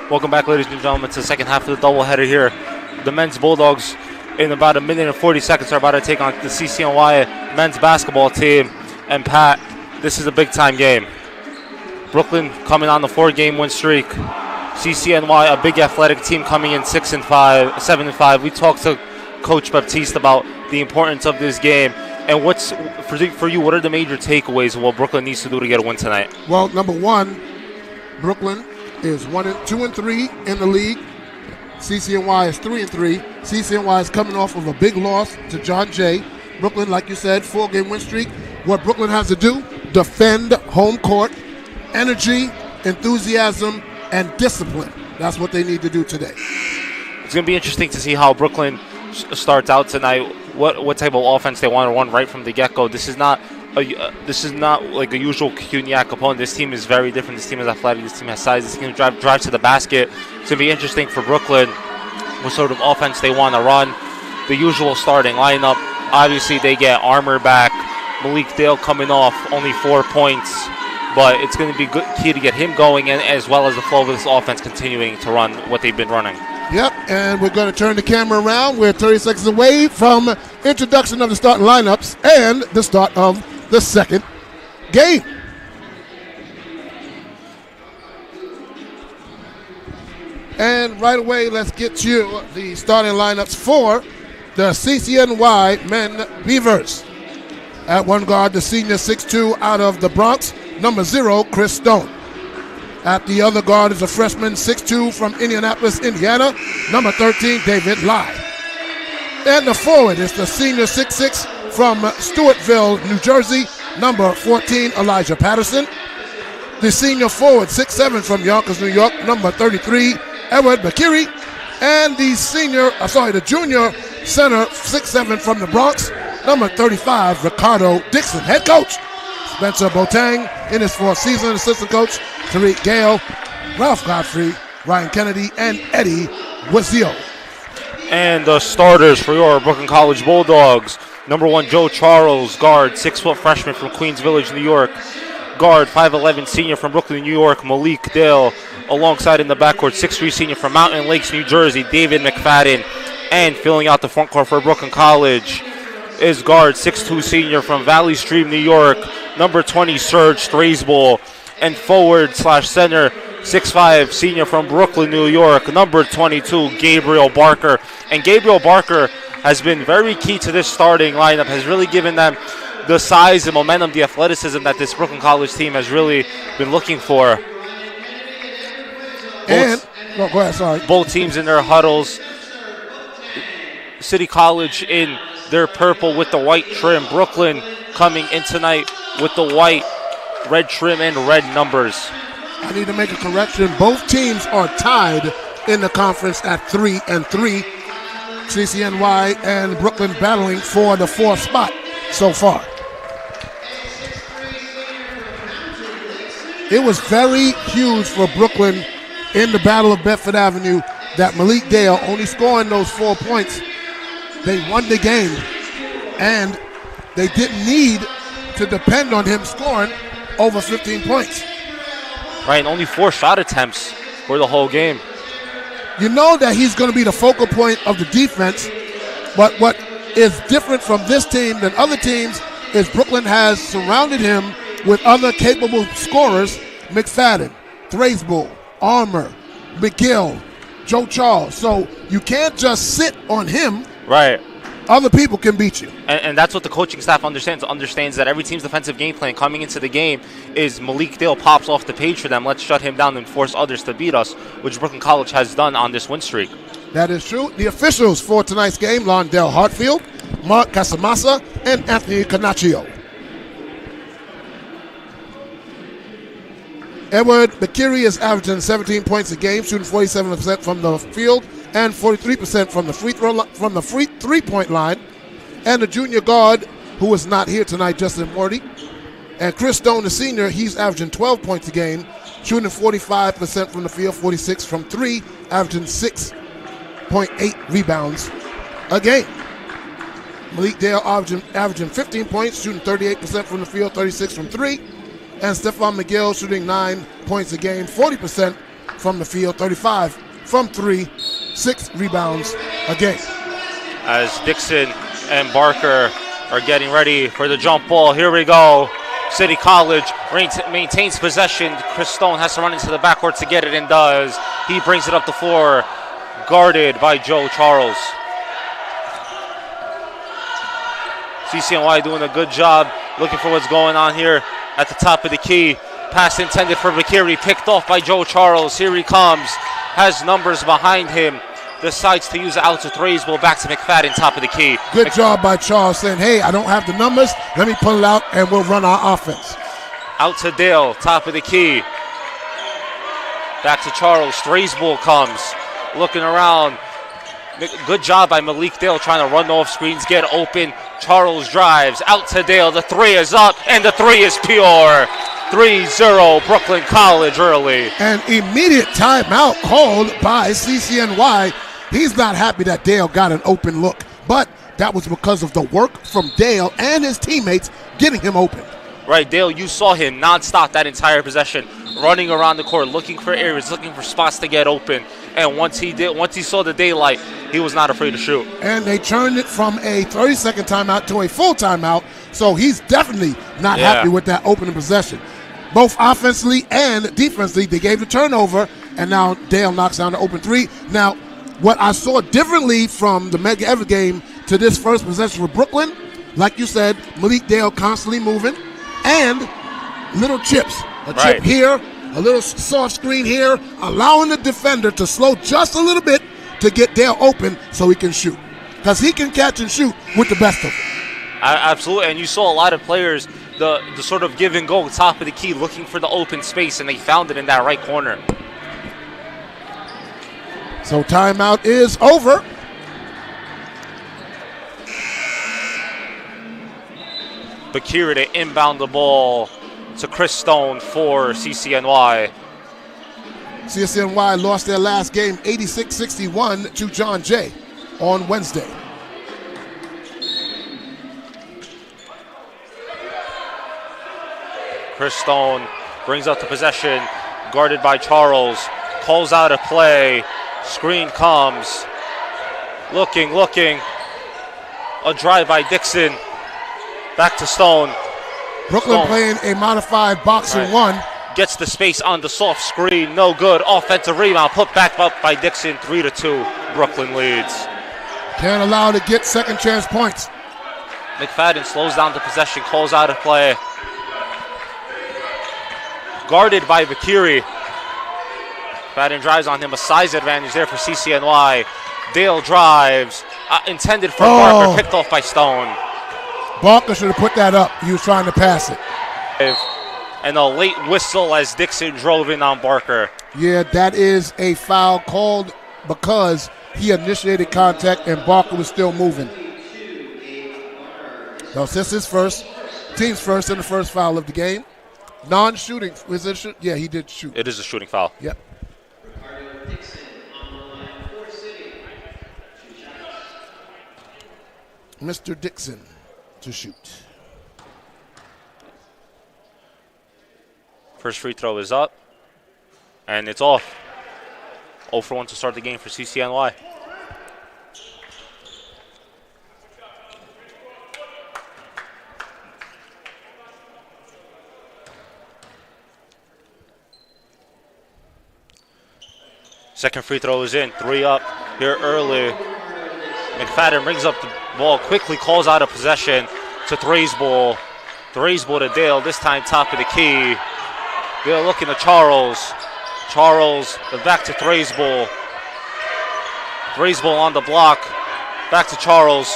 Welcome back, ladies and gentlemen, to the second half of the doubleheader here. The men's Bulldogs, in about a minute and 40 seconds, are about to take on the CCNY men's basketball team. And Pat, this is a big-time game. Brooklyn coming on the 4-game win streak. CCNY, a big athletic team, coming in 7-5. We talked to Coach Baptiste about the importance of this game. And what's for you? What are the major takeaways of what Brooklyn needs to do to get a win tonight? Well, number one, Brooklyn is 2-3 in the league. CCNY is 3-3. CCNY is coming off of a big loss to John Jay. Brooklyn, like you said, 4-game win streak. What Brooklyn has to do: defend home court, energy, enthusiasm, and discipline. That's what they need to do today. It's going to be interesting to see how Brooklyn starts out tonight. What type of offense they want to run right from the get-go. This is not like a usual CUNYAC opponent. This team is very different. This team is athletic. This team has size. This team drive to the basket. It's going to be interesting for Brooklyn what sort of offense they want to run. The usual starting lineup. Obviously, they get Armour back. Malik Dale coming off only 4 points. But it's going to be good key to get him going, and as well as the flow of this offense continuing to run what they've been running. Yep, and we're going to turn the camera around. We're 30 seconds away from introduction of the starting lineups and the start of the second game. And right away, let's get you the starting lineups for the CCNY men Beavers. At one guard, the senior 6'2" out of the Bronx, number 0, Chris Stone. At the other guard is a freshman 6'2" from Indianapolis, Indiana, number 13, David Lai. And the forward is the senior 6'6" from Stewartville, New Jersey, number 14, Elijah Patterson. The senior forward 6'7" from Yonkers, New York, number 33, Edward Bakiri. And the junior center 6'7" from the Bronx, number 35, Ricardo Dixon. Head coach Spencer Boateng in his 4th season. Assistant coach Tariq Gale, Ralph Godfrey, Ryan Kennedy, and Eddie Wazio. And the starters for your Brooklyn College Bulldogs. Number 1, Joe Charles, guard, 6-foot freshman from Queens Village, New York. Guard, 5'11" senior from Brooklyn, New York, Malik Dale. Alongside in the backcourt, 6'3" senior from Mountain Lakes, New Jersey, David McFadden. And filling out the front court for Brooklyn College is guard, 6'2" senior from Valley Stream, New York, number 20, Serge Straisbull. And forward/center, 6'5", senior from Brooklyn, New York, number 22, Gabriel Barker. And Gabriel Barker has been very key to this starting lineup, has really given them the size, the momentum, the athleticism that this Brooklyn College team has really been looking for. Go ahead, sorry. Both teams in their huddles. City College in their purple with the white trim. Brooklyn coming in tonight with the white, red trim, and red numbers. I need to make a correction. Both teams are tied in the conference at 3-3. CCNY and Brooklyn battling for the 4th spot so far. It was very huge for Brooklyn in the Battle of Bedford Avenue that Malik Dale, only scoring those 4 points, they won the game, and they didn't need to depend on him scoring over 15 points. Right, and only 4 shot attempts for the whole game. You know that he's going to be the focal point of the defense, but what is different from this team than other teams is Brooklyn has surrounded him with other capable scorers: McFadden, Thraisbull, Armour, McGill, Joe Charles. So you can't just sit on him. Right. Other people can beat you. And that's what the coaching staff understands that every team's defensive game plan coming into the game is Malik Dale pops off the page for them. Let's shut him down and force others to beat us, which Brooklyn College has done on this win streak. That is true. The officials for tonight's game: Londell Hartfield, Mark Casamassa, and Anthony Canaccio. Edward Bakiri is averaging 17 points a game, shooting 47% from the field and 43% from the free three-point line. And the junior guard, who is not here tonight, Justin Morty. And Chris Stone, the senior, he's averaging 12 points a game, shooting 45% from the field, 46 from 3, averaging 6.8 rebounds a game. Malik Dale averaging 15 points, shooting 38% from the field, 36 from 3. And Stephon McGill shooting 9 points a game, 40% from the field, 35 from 3, 6 rebounds a game. As Dixon and Barker are getting ready for the jump ball. Here we go. City College maintains possession. Chris Stone has to run into the backcourt to get it and does. He brings it up the floor, guarded by Joe Charles. CCNY doing a good job looking for what's going on here at the top of the key. Pass intended for Bakiri, picked off by Joe Charles. Here he comes, has numbers behind him. Decides to use it out to threes. Ball back to McFadden, top of the key. Good job by Charles saying, hey, I don't have the numbers. Let me pull it out and we'll run our offense. Out to Dale, top of the key. Back to Charles. Threes ball comes. Looking around. Good job by Malik Dale trying to run off screens, get open. Charles drives out to Dale. The three is up and the three is pure. 3-0 Brooklyn College early. An immediate timeout called by CCNY. He's not happy that Dale got an open look, but that was because of the work from Dale and his teammates getting him open. Right, Dale, you saw him nonstop that entire possession, running around the court, looking for areas, looking for spots to get open. And once he saw the daylight, he was not afraid to shoot. And they turned it from a 30-second timeout to a full timeout, so he's definitely not happy with that opening possession. Both offensively and defensively, they gave the turnover, and now Dale knocks down the open three. Now, what I saw differently from the Medgar Evers game to this first possession for Brooklyn, like you said, Malik Dale constantly moving, and little chips. A chip here, a little soft screen here, allowing the defender to slow just a little bit to get Dale open so he can shoot. Because he can catch and shoot with the best of them. Absolutely, and you saw a lot of players, the sort of give and go, top of the key, looking for the open space, and they found it in that right corner. So timeout is over. Bakiri to inbound the ball to Chris Stone for CCNY. CCNY lost their last game 86-61 to John Jay on Wednesday. Chris Stone brings up the possession, guarded by Charles, calls out a play, screen comes, looking, a drive by Dixon, back to Stone. Brooklyn playing a modified boxing one. Gets the space on the soft screen, no good, offensive rebound, put back up by Dixon, 3-2, Brooklyn leads. Can't allow to get second chance points. McFadden slows down the possession, calls out a play. Guarded by Bakiri. McFadden drives on him, a size advantage there for CCNY. Dale drives, intended for Barker, picked off by Stone. Barker should have put that up. He was trying to pass it. And a late whistle as Dixon drove in on Barker. Yeah, that is a foul called because he initiated contact and Barker was still moving. So since his team's first and the first foul of the game. Non-shooting, is it shoot? Yeah, he did shoot. It is a shooting foul. Yep. Mr. Dixon to shoot. First free throw is up, and it's off. 0 for 1 to start the game for CCNY. Second free throw is in, 3 up here early. McFadden brings up the ball quickly, calls out a possession to Threes ball. Threes ball to Dale, this time top of the key. Dale looking to Charles. Charles, the back to Threes ball. Threes ball on the block, back to Charles.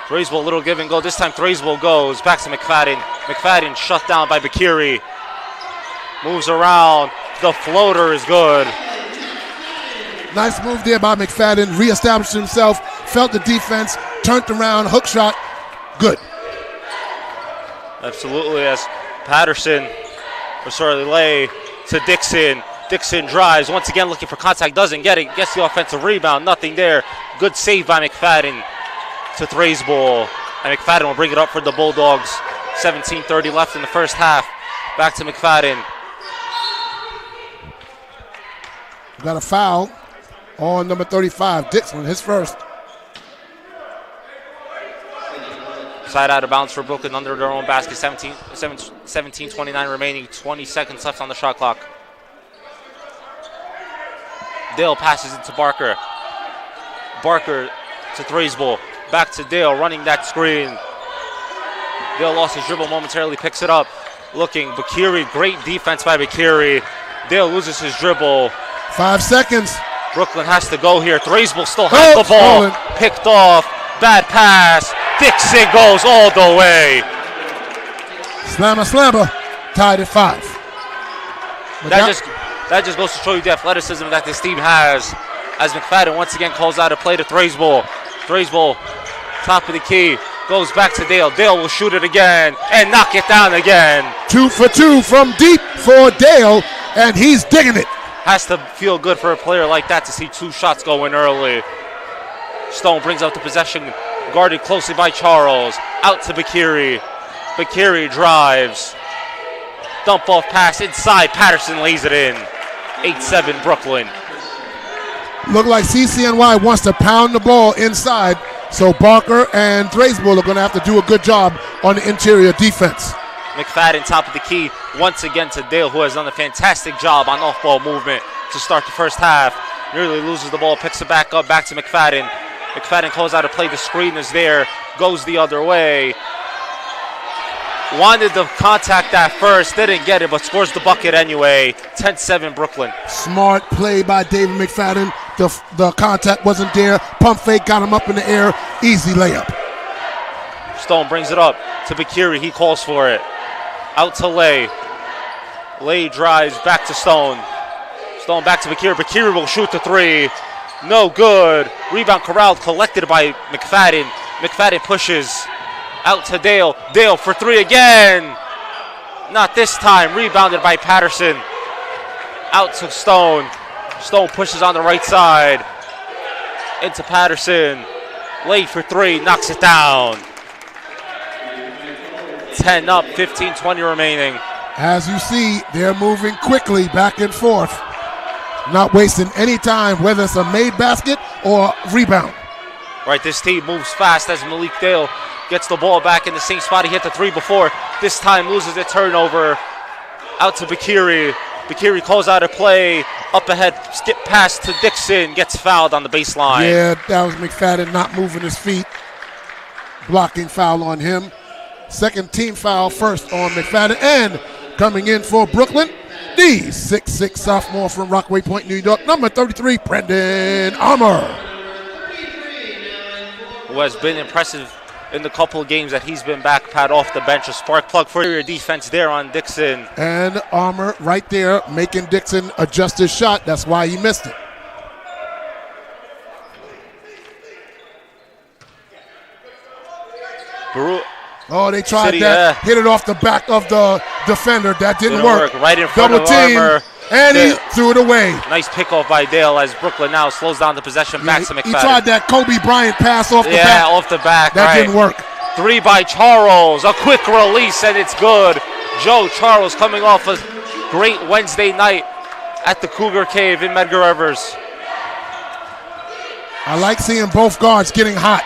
Threes ball, little give and go. This time Threes ball goes, back to McFadden. McFadden shut down by Bakiri. Moves around. The floater is good. Nice move there by McFadden. Reestablished himself, felt the defense, turned around, hook shot. Good. Absolutely, as Patterson, or sorry, Lay to Dixon. Dixon drives, once again looking for contact, doesn't get it, gets the offensive rebound, nothing there. Good save by McFadden to Threes ball. And McFadden will bring it up for the Bulldogs. 17:30 left in the first half. Back to McFadden. Got a foul on number 35, Dixon, his first. Side out of bounds for Brooklyn under their own basket. 17-29 remaining. 20 seconds left on the shot clock. Dale passes it to Barker. Barker to Thraisbull. Back to Dale, running that screen. Dale lost his dribble momentarily, picks it up. Looking, Bakiri, great defense by Bakiri. Dale loses his dribble. 5 seconds. Brooklyn has to go here. Thraisbull still has the ball. Picked off. Bad pass. Dixon goes all the way. Slammer. Tied at 5. That just goes to show you the athleticism that this team has. As McFadden once again calls out a play to Thraisbull. Thraisbull, top of the key, goes back to Dale. Dale will shoot it again and knock it down again. 2 for 2 from deep for Dale, and he's digging it. Has to feel good for a player like that to see 2 shots go in early. Stone brings up the possession, guarded closely by Charles. Out to Bakiri. Bakiri drives. Dump off pass inside. Patterson lays it in. 8-7 Brooklyn. Look like CCNY wants to pound the ball inside, so Barker and Thraisbull are going to have to do a good job on the interior defense. McFadden top of the key once again to Dale, who has done a fantastic job on off-ball movement to start the first half. Nearly loses the ball, picks it back up, back to McFadden. McFadden calls out a play, the screen is there, goes the other way. Wanted the contact at first, didn't get it, but scores the bucket anyway. 10-7 Brooklyn. Smart play by David McFadden. The contact wasn't there. Pump fake got him up in the air. Easy layup. Stone brings it up to Bakiri. He calls for it. Out to Lay. Lay drives back to Stone. Stone back to Bakiri. Bakiri will shoot the 3. No good. Rebound corralled, collected by McFadden. McFadden pushes. Out to Dale. Dale for 3 again. Not this time. Rebounded by Patterson. Out to Stone. Stone pushes on the right side. Into Patterson. Late for 3. Knocks it down. 10 up. 15-20 remaining. As you see, they're moving quickly back and forth. Not wasting any time, whether it's a made basket or rebound. Right, this team moves fast as Malik Dale gets the ball back in the same spot he hit the 3 before. This time loses the turnover. Out to Bakiri. Bakiri calls out a play. Up ahead, skip pass to Dixon. Gets fouled on the baseline. Yeah, that was McFadden not moving his feet. Blocking foul on him. Second team foul first on McFadden. And coming in for Brooklyn, the 6'6" sophomore from Rockaway Point, New York, number 33, Brendan Armour. Who has been impressive in the couple of games that he's been back, Pat, off the bench. A spark plug for your defense there on Dixon. And Armour right there making Dixon adjust his shot. That's why he missed it. Oh, they tried City, that. Hit it off the back of the defender. That didn't work. Right in front Double of team, Armour. and he threw it away. Nice pickoff by Dale as Brooklyn now slows down the possession back to McFadden. He tried that Kobe Bryant pass off the back. Yeah, off the back. That didn't work. 3 by Charles. A quick release, and it's good. Joe Charles coming off a great Wednesday night at the Cougar Cave in Medgar Evers. I like seeing both guards getting hot.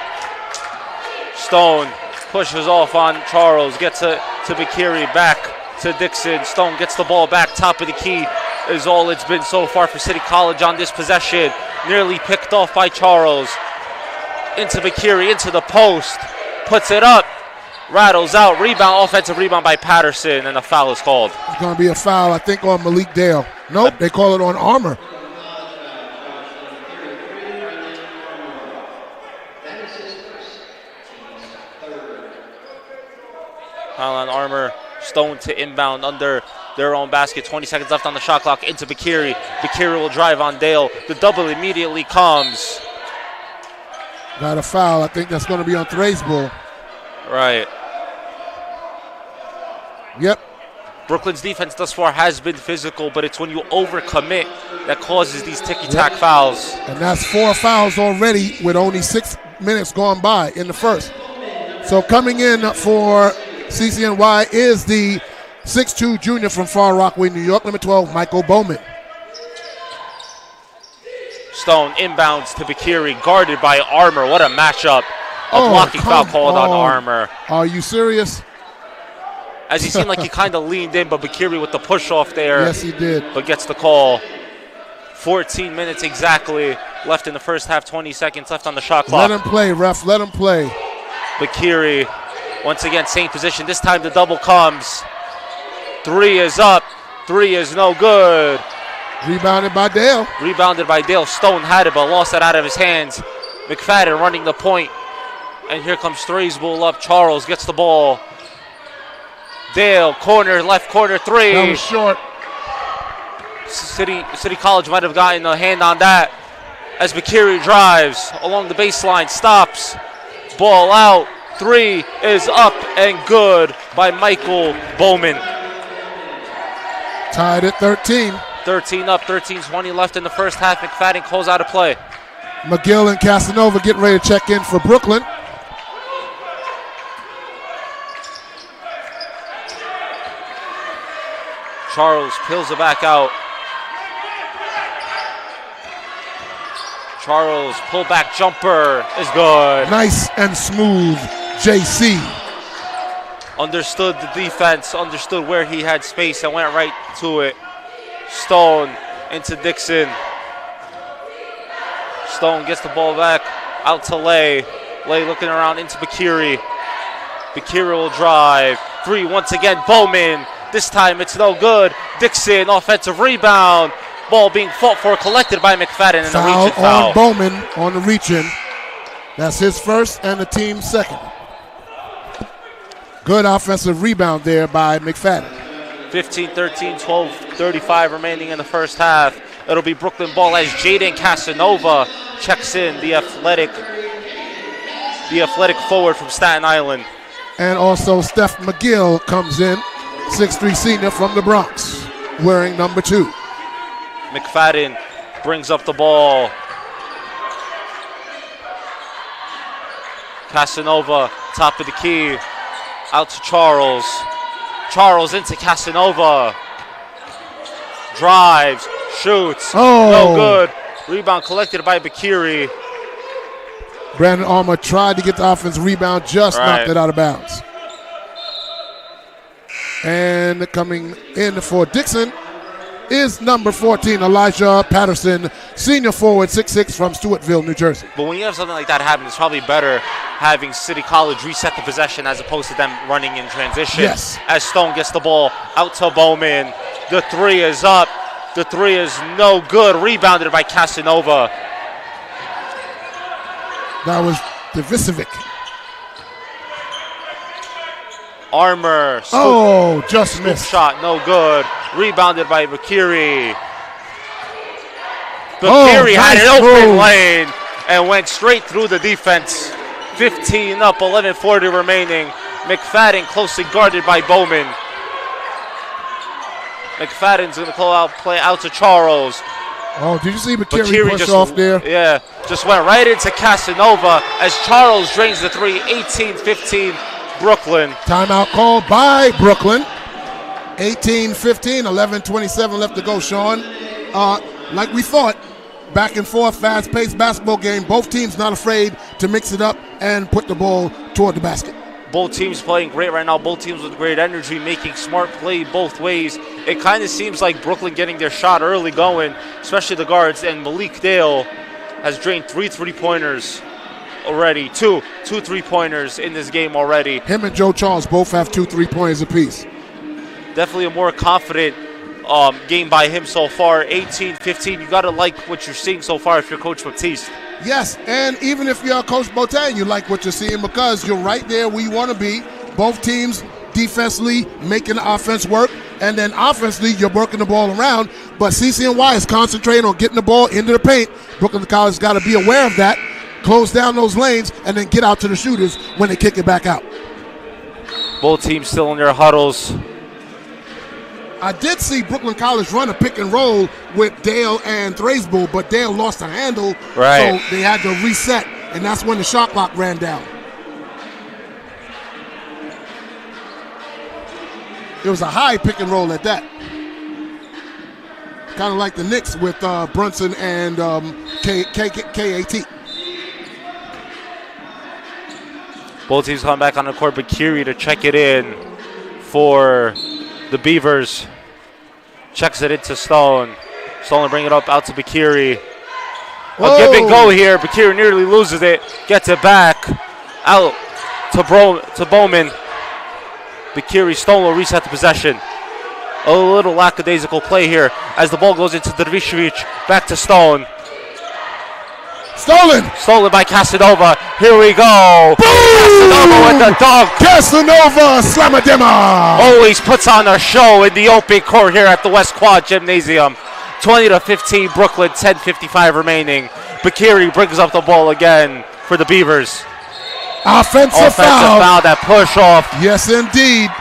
Stone pushes off on Charles, gets it to Bakiri, back to Dixon. Stone gets the ball back, top of the key is all it's been so far for City College on this possession. Nearly picked off by Charles. Into Bakiri, into the post, puts it up, rattles out, rebound, offensive rebound by Patterson, and a foul is called. It's going to be a foul, I think, on Malik Dale. Nope, they call it on Armour. Foul on Armour. Stone to inbound under their own basket. 20 seconds left on the shot clock. Into Bakiri. Bakiri will drive on Dale. The double immediately comes. Got a foul. I think that's going to be on Thraisbull. Right. Yep. Brooklyn's defense thus far has been physical, but it's when you overcommit that causes these ticky-tack fouls. And that's 4 fouls already with only 6 minutes gone by in the first. So coming in for CCNY is the 6'2" junior from Far Rockaway, New York, number 12, Michael Bowman. Stone inbounds to Bakiri, guarded by Armour. What a matchup. A blocking foul called on Armour. Are you serious? As he seemed like he kind of leaned in, but Bakiri with the push off there. Yes, he did. But gets the call. 14 minutes exactly left in the first half, 20 seconds left on the shot clock. Let him play, ref. Let him play. Bakiri, once again, same position. This time the double comes. 3 is up. 3 is no good. Rebounded by Dale. Rebounded by Dale. Stone had it, but lost it out of his hands. McFadden running the point. And here comes Thraisbull up. Charles gets the ball. Dale, corner, left corner, 3. That was short. City College might have gotten a hand on that as Bakiri drives along the baseline, stops, ball out, 3 is up and good by Michael Bowman. Tied at 13. 13 up, 13-20 left in the first half. McFadden calls out a play. McGill and Casanova getting ready to check in for Brooklyn. Charles peels it back out. Charles, pull back jumper is good. Nice and smooth, JC. Understood the defense, understood where he had space and went right to it. Stone into Dixon. Stone gets the ball back out to Lay. Lay looking around into Bakiri. Bakiri will drive. 3 once again, Bowman. This time it's no good. Dixon, offensive rebound. Ball being fought for, collected by McFadden, and a reach-in foul. On Bowman on the reach-in. That's his first and the team's second. Good offensive rebound there by McFadden. 15-13, 12:35 remaining in the first half. It'll be Brooklyn ball as Jaden Casanova checks in, the athletic forward from Staten Island. And also Steph McGill comes in, 6'3" senior from the Bronx, wearing number 2. McFadden brings up the ball. Casanova, top of the key, out to Charles. Charles into Casanova. Drives, shoots, no good. Rebound collected by Bakiri. Brandon Armour tried to get the offensive rebound, just knocked it out of bounds. And coming in for Dixon is number 14, Elijah Patterson, senior forward, 6'6", from Stewartville, New Jersey. But when you have something like that happen, it's probably better having City College reset the possession as opposed to them running in transition. Yes. As Stone gets the ball out to Bowman. The 3 is up. The 3 is no good. Rebounded by Casanova. That was Divisovic. Armour. Just missed. Shot, no good. Rebounded by Bakiri. Bakiri had an open lane and went straight through the defense. 15 up, 11:40 remaining. McFadden closely guarded by Bowman. McFadden's going to call out play out to Charles. Did you see Bakiri push off there? Yeah, just went right into Casanova as Charles drains the 3, 18-15 Brooklyn. Timeout called by Brooklyn. 18-15, 11:27 left to go, Sean. Like we thought, back and forth, fast-paced basketball game. Both teams not afraid to mix it up and put the ball toward the basket. Both teams playing great right now. Both teams with great energy, making smart play both ways. It kind of seems like Brooklyn getting their shot early going, especially the guards. And Malik Dale has drained 3 3-pointers already. Two 3-pointers in this game already. Him and Joe Charles both have 2 3-pointers apiece. Definitely a more confident game by him so far. 18-15. You got to like what you're seeing so far if you're Coach Baptiste. Yes, and even if you're Coach Botan, you like what you're seeing because you're right there where you want to be. Both teams defensively making the offense work, and then offensively you're working the ball around. But CCNY is concentrating on getting the ball into the paint. Brooklyn College has got to be aware of that, close down those lanes, and then get out to the shooters when they kick it back out. Both teams still in their huddles. I did see Brooklyn College run a pick and roll with Dale and Thraisbull, but Dale lost the handle, so they had to reset, and that's when the shot clock ran down. It was a high pick and roll at that. kind of like the Knicks with Brunson and KAT. Both teams coming back on the court, but Bakiri to check it in for the Beavers. Checks it into Stone. Stone will bring it up out to Bakiri. A give and go here. Bakiri nearly loses it. Gets it back out to Bowman. Bakiri, Stone will reset the possession. A little lackadaisical play here as the ball goes into Dervishevic. Back to Stone. Stolen by Casanova. Here we go. Boom! Casanova with the dunk. Casanova Slamadema. Always puts on a show in the open court here at the West Quad Gymnasium. 20-15 Brooklyn, 10:55 remaining. Bakiri brings up the ball again for the Beavers. Offensive foul. That push off. Yes, indeed.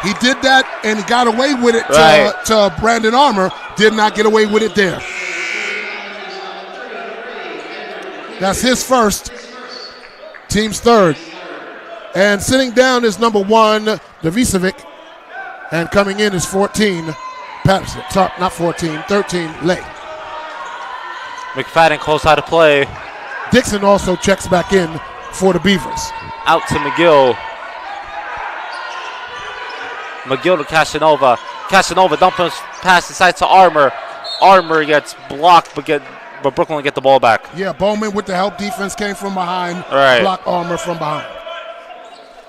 He did that and he got away with it to Brandon Armour. Did not get away with it there. That's his first. Team's third. And sitting down is number 1, Dervishevic. And coming in is 14, Patterson. Sorry, not 14, 13, Lay. McFadden calls out of play. Dixon also checks back in for the Beavers. Out to McGill. McGill to Casanova. Casanova dumping pass inside to Armour. Armour gets blocked, but Brooklyn will get the ball back. Yeah, Bowman with the help defense came from behind. Right. Blocked Armour from behind.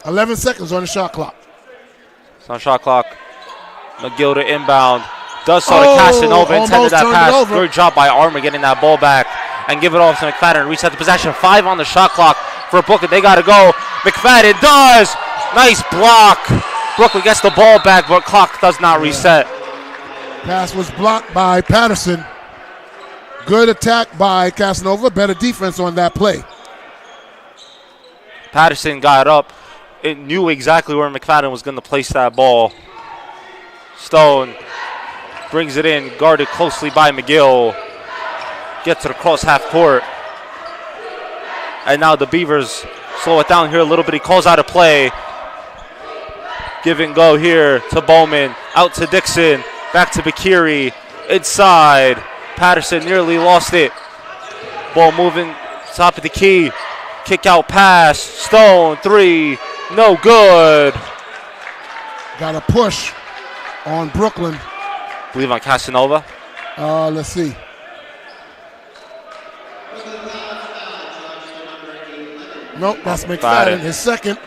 11 seconds on the shot clock. It's on shot clock. McGill to inbound. Does so to Casanova. Intended that pass. Good job by Armour getting that ball back and give it off to McFadden. Reset the possession. 5 on the shot clock for Brooklyn. They got to go. McFadden does. Nice block. Brooklyn gets the ball back, but clock does not reset. Pass was blocked by Patterson. Good attack by Casanova. Better defense on that play. Patterson got up. It knew exactly where McFadden was going to place that ball. Stone brings it in, guarded closely by McGill. Gets to the cross half court. And now the Beavers slow it down here a little bit. He calls out a play. Give and go here to Bowman. Out to Dixon. Back to Bakiri. Inside. Patterson nearly lost it. Ball moving top of the key. Kick out pass. Stone, 3. No good. Got a push on Brooklyn. I believe on Casanova. Let's see. Nope, that's McFadden. His second.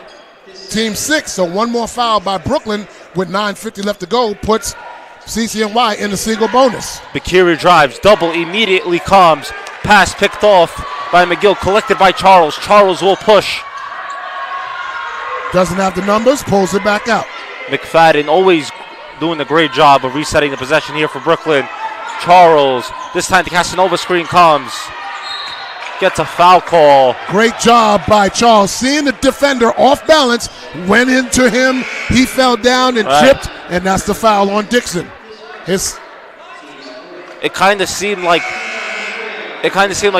Team 6, so one more foul by Brooklyn with 9:50 left to go puts CCNY in the single bonus. Bakiri drives, double immediately comes. Pass picked off by McGill, collected by Charles. Charles will push. Doesn't have the numbers, pulls it back out. McFadden always doing a great job of resetting the possession here for Brooklyn. Charles, this time the Casanova screen comes. Gets a foul call. Great job by Charles. Seeing the defender off balance, went into him. He fell down and tripped, and that's the foul on Dixon. It kind of seemed like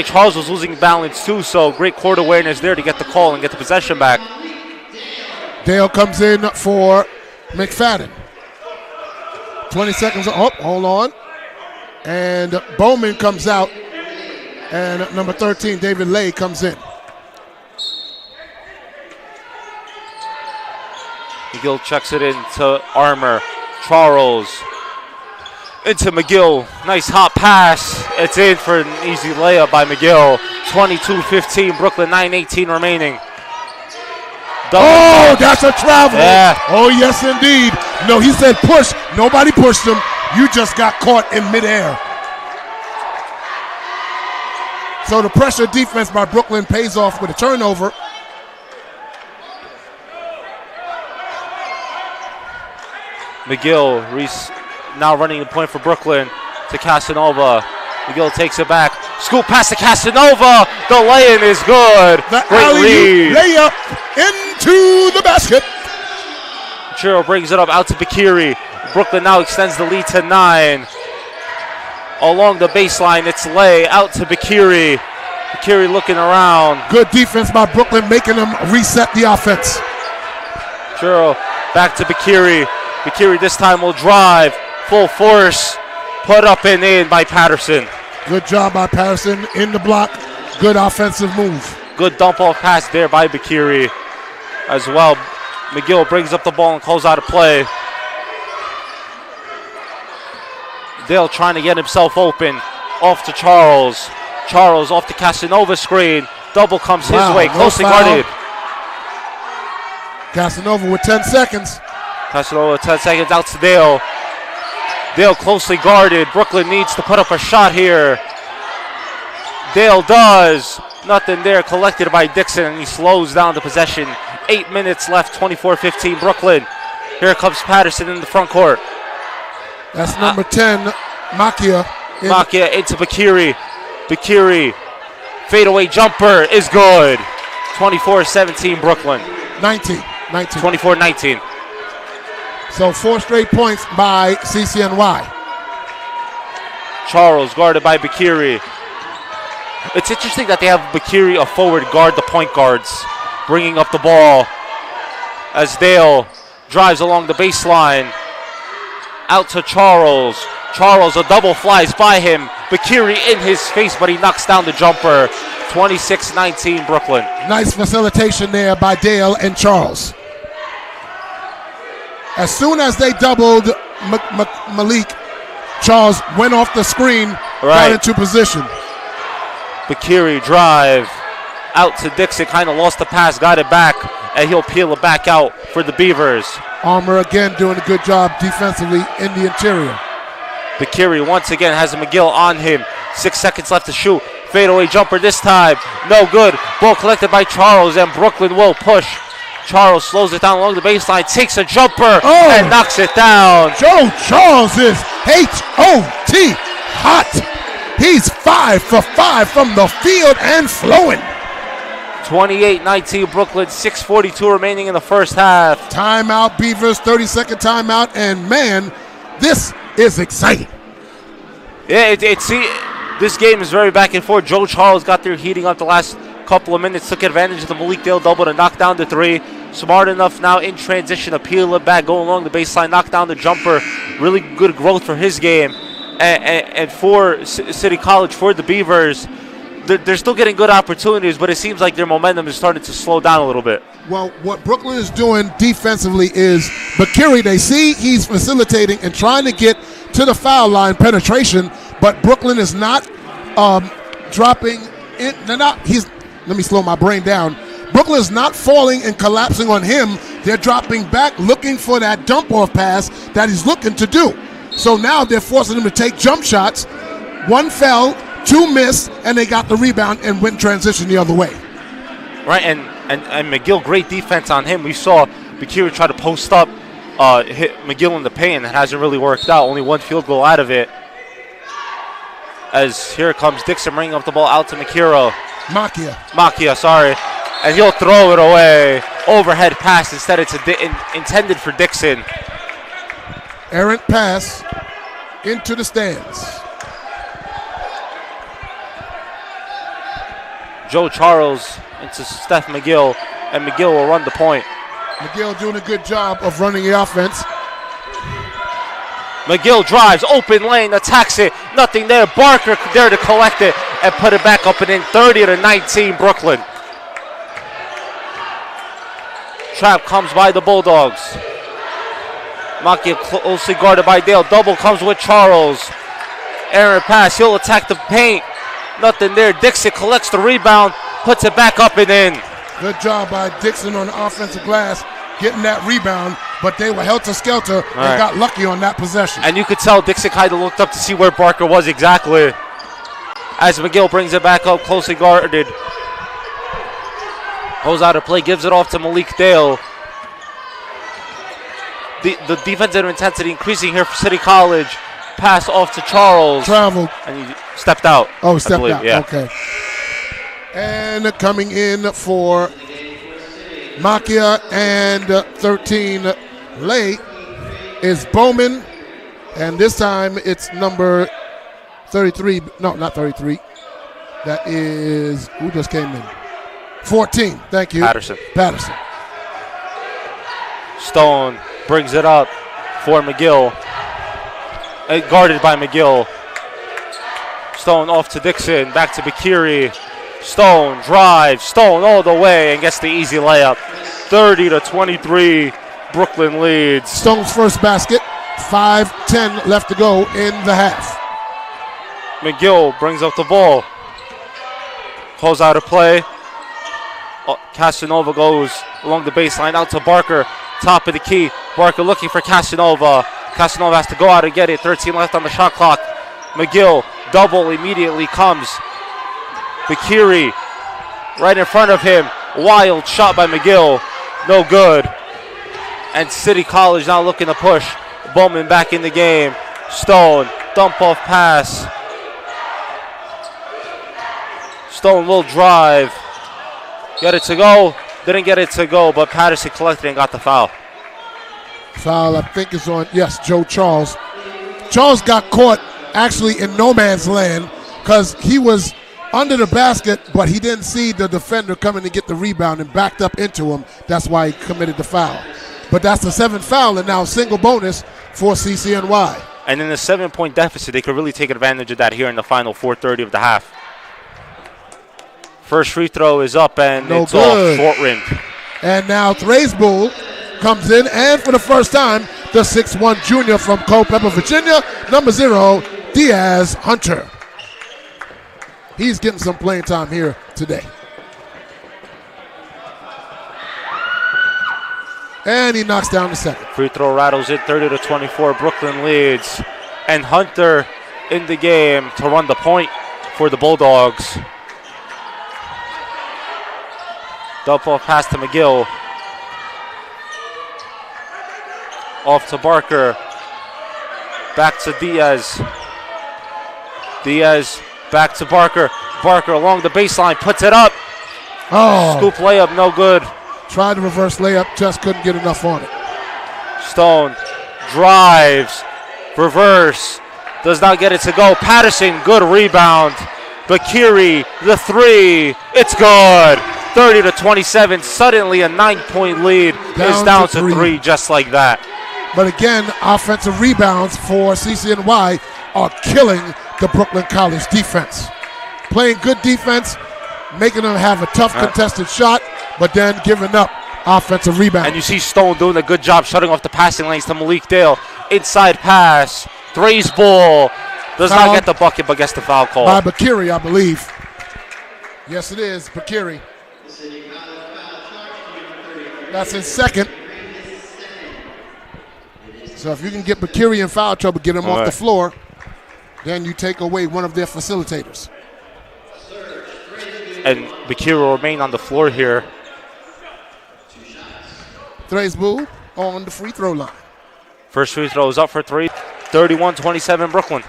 Charles was losing balance too. So great court awareness there to get the call and get the possession back. Dale comes in for McFadden. 20 seconds. Oh, hold on. And Bowman comes out. And number 13, David Lay, comes in. McGill checks it into Armour. Charles into McGill. Nice hot pass. It's in for an easy layup by McGill. 22-15, Brooklyn, 9:18 remaining. That's a travel. Yeah. Oh, yes, indeed. No, he said push. Nobody pushed him. You just got caught in midair. So the pressure defense by Brooklyn pays off with a turnover. McGill now running the point for Brooklyn to Casanova. McGill takes it back. Scoop pass to Casanova. The lay-in is good. The great lead. Layup into the basket. Chiro brings it up out to Bakiri. Brooklyn now extends the lead to 9. Along the baseline, it's Lay out to Bakiri. Bakiri looking around. Good defense by Brooklyn, making them reset the offense. Chiro back to Bakiri. Bakiri this time will drive. Full force. Put up and in by Patterson. Good job by Patterson in the block. Good offensive move. Good dump off pass there by Bakiri as well. McGill brings up the ball and calls out a play. Dale trying to get himself open. Off to Charles. Charles off the Casanova screen. Double comes his way. Closely guarded. Casanova with 10 seconds. Casanova 10 seconds out to Dale. Dale closely guarded. Brooklyn needs to put up a shot here. Dale does. Nothing there. Collected by Dixon, and he slows down the possession. 8 minutes left. 24-15 Brooklyn. Here comes Patterson in the front court. That's number 10, Makia. Makia into Bakiri. Bakiri. Fadeaway jumper is good. 24-17 Brooklyn. 19. 24-19. So 4 straight points by CCNY. Charles guarded by Bakiri. It's interesting that they have Bakiri, a forward, guard the point guards, bringing up the ball as Dale drives along the baseline. Out to Charles. Charles, a double flies by him. Bakiri in his face, but he knocks down the jumper. 26-19 Brooklyn. Nice facilitation there by Dale and Charles. As soon as they doubled Malik, Charles went off the screen, got into position. Bakiri drive out to Dixon, kind of lost the pass, got it back, and he'll peel it back out for the Beavers. Armour again doing a good job defensively in the interior. Bakiri once again has a McGill on him. 6 seconds left to shoot. Fadeaway jumper this time. No good. Ball collected by Charles, and Brooklyn will push. Charles slows it down along the baseline, takes a jumper, and knocks it down. Joe Charles is H-O-T, hot. He's 5 for 5 from the field and flowing. 28-19 Brooklyn, 6:42 remaining in the first half. Timeout, Beavers, 30-second timeout, and man, this is exciting. Yeah, this game is very back and forth. Joe Charles got there heating up the last couple of minutes, took advantage of the Malik Dale double to knock down the three. Smart enough now in transition to peel it back, go along the baseline, knock down the jumper. Really good growth for his game. And for City College, for the Beavers, they're still getting good opportunities, but it seems like their momentum is starting to slow down a little bit. Well, what Brooklyn is doing defensively is Bakiri, they see he's facilitating and trying to get to the foul line penetration, but Brooklyn is not dropping in. Let me slow my brain down. Brooklyn is not falling and collapsing on him. They're dropping back, looking for that dump-off pass that he's looking to do. So now they're forcing him to take jump shots. 1 fell, 2 missed, and they got the rebound and went transition the other way. Right, and McGill, great defense on him. We saw Bakiri try to post up, hit McGill in the paint, and it hasn't really worked out. Only 1 field goal out of it. As here comes Dixon bringing up the ball out to Makia, sorry. And he'll throw it away. Overhead pass. Instead, it's intended for Dixon. Errant pass into the stands. Joe Charles into Steph McGill, and McGill will run the point. McGill doing a good job of running the offense. McGill drives, open lane, attacks it. Nothing there. Barker there to collect it and put it back up and in. 30-19 Brooklyn. Trap comes by the Bulldogs. Makia closely guarded by Dale. Double comes with Charles. Errant pass. He'll attack the paint. Nothing there. Dixon collects the rebound, puts it back up and in. Good job by Dixon on the offensive glass, getting that rebound, but they were helter-skelter and got lucky on that possession. And you could tell Dixon kind of looked up to see where Barker was exactly. As McGill brings it back up, closely guarded. Goes out of play, gives it off to Malik Dale. The defensive intensity increasing here for City College. Pass off to Charles. Traveled. And he stepped out. Oh, he stepped out. Yeah. Okay. And coming in for Makia and 13 late is Bowman. And this time it's number 33. No, not 33. That is, who just came in? 14. Thank you. Patterson. Stone brings it up for McGill. Guarded by McGill. Stone off to Dixon. Back to Bakiri. Stone drives. Stone all the way and gets the easy layup. 30-23. Brooklyn leads. Stone's first basket. 5:10 left to go in the half. McGill brings up the ball. Pulls out a play. Casanova goes along the baseline out to Barker. Top of the key. Barker looking for Casanova. Casanova has to go out and get it. 13 left on the shot clock. McGill double immediately comes. Bakiri right in front of him. Wild shot by McGill. No good. And City College now looking to push. Bowman back in the game. Stone, dump off pass. Stone will drive. Get it to go. Didn't get it to go, but Patterson collected and got the foul. Foul, I think, is on, yes, Joe Charles. Charles got caught actually in no man's land because he was under the basket, but he didn't see the defender coming to get the rebound and backed up into him. That's why he committed the foul. But that's the 7th foul and now single bonus for CCNY. And in a 7-point deficit, they could really take advantage of that here in the final 4:30 of the half. First free throw is up and it's off, short rim. And now Thraisbull comes in, and for the first time, the 6'1 junior from Culpeper, Virginia, number 0, Diaz Hunter. He's getting some playing time here today. And he knocks down the second. Free throw rattles it, 30-24. Brooklyn leads. And Hunter in the game to run the point for the Bulldogs. Dump off pass to McGill. Off to Barker. Back to Diaz. Diaz back to Barker. Barker along the baseline, puts it up. Oh. Scoop layup, no good. Tried to reverse layup, just couldn't get enough on it. Stone drives, reverse, does not get it to go. Patterson, good rebound. Bakiri, the 3, it's good. 30-27, suddenly a 9-point lead is down to 3 just like that. But again, offensive rebounds for CCNY are killing the Brooklyn College defense. Playing good defense, making them have a tough contested shot, but then giving up offensive rebounds. And you see Stone doing a good job shutting off the passing lanes to Malik Dale. Inside pass, Thraisbull does not get the bucket, but gets the foul call. By Bakiri, I believe. Yes, it is, Bakiri. That's his second. So if you can get Bakiri in foul trouble, get him off the floor, then you take away one of their facilitators. And Bakiri will remain on the floor here. Thraisbull on the free throw line. First free throw is up for 3. 31-27 Brooklyn.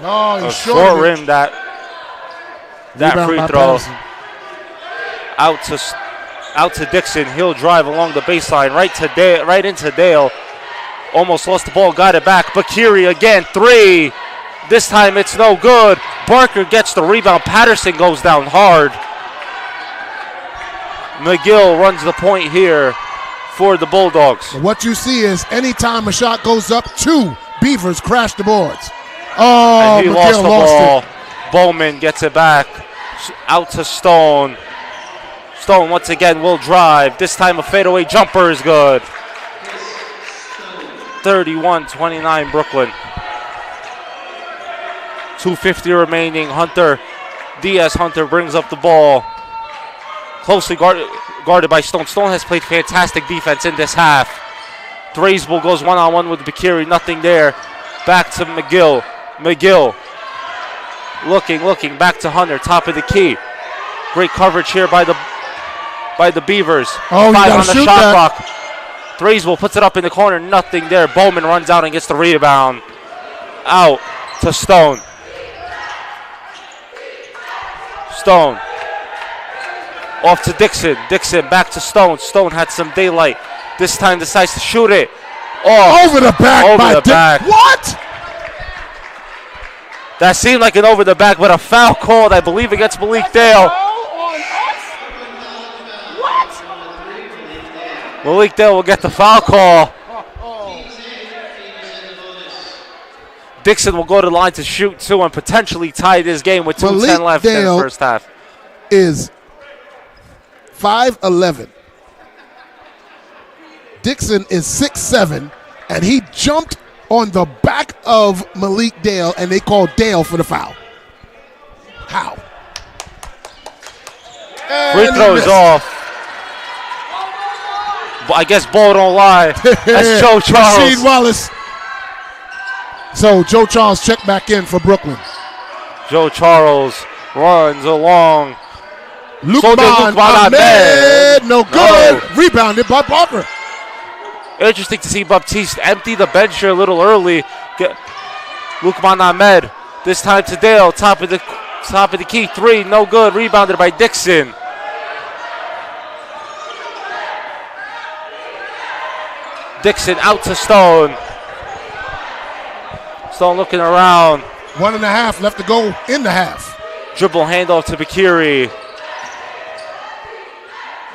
Oh, he's short rim that free throw. Out to Dixon. He'll drive along the baseline right into Dale. Almost lost the ball, got it back. Bakiri again, 3. This time it's no good. Barker gets the rebound. Patterson goes down hard. McGill runs the point here for the Bulldogs. What you see is anytime a shot goes up, 2 Beavers crash the boards. Oh, and he McGill lost the ball. Bowman gets it back. Out to Stone. Stone once again will drive. This time a fadeaway jumper is good. 31-29 Brooklyn. 2:50 remaining. Diaz Hunter brings up the ball. Closely guarded by Stone. Stone has played fantastic defense in this half. Thraisbull goes one-on-one with Bakiri. Nothing there. Back to McGill. McGill looking back to Hunter. Top of the key. Great coverage here by the Beavers. 5 on the shot clock. Thraisbull puts it up in the corner. Nothing there. Bowman runs out and gets the rebound. Out to Stone. Stone. Off to Dixon. Dixon back to Stone. Stone had some daylight. This time decides to shoot it. Over the back. Over the back. What? That seemed like an over the back, but a foul called, I believe, against Malik Dale. Malik Dale will get the foul call. Dixon will go to the line to shoot 2 and potentially tie this game with 2:10 left in the first half. Is 5'11". Dixon is 6'7", and he jumped on the back of Malik Dale, and they called Dale for the foul. How? Free throws off. I guess ball don't lie. That's Joe Charles. Rasheed Wallace. So Joe Charles checked back in for Brooklyn. Joe Charles runs along. Lukman Ahmed. No good. No. Rebounded by Barker. Interesting to see Baptiste empty the bench here a little early. Lukman Ahmed. This time to Dale. Top of the key. 3. No good. Rebounded by Dixon. Dixon out to Stone. Stone looking around. 1.5 left to go in the half. Dribble handoff to Bakiri.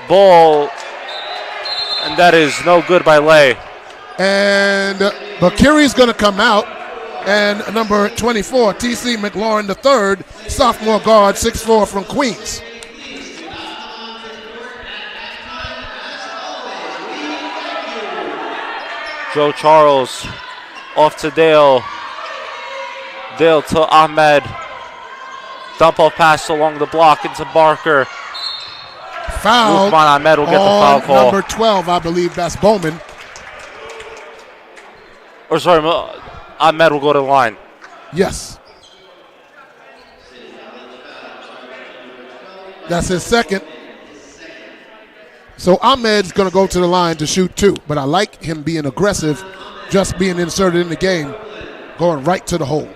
Ball. And that is no good by Lay. And Bakiri's going to come out. And number 24, T.C. McLaurin III, sophomore guard, 6'4" from Queens. Joe Charles off to Dale. Dale to Ahmed. Dump off pass along the block into Barker. Foul. Lukman Ahmed will get the foul call. Number 12, I believe that's Bowman. Or sorry, Ahmed will go to the line. Yes. That's his second. So Ahmed's going to go to the line to shoot 2. But I like him being aggressive, just being inserted in the game, going right to the hole.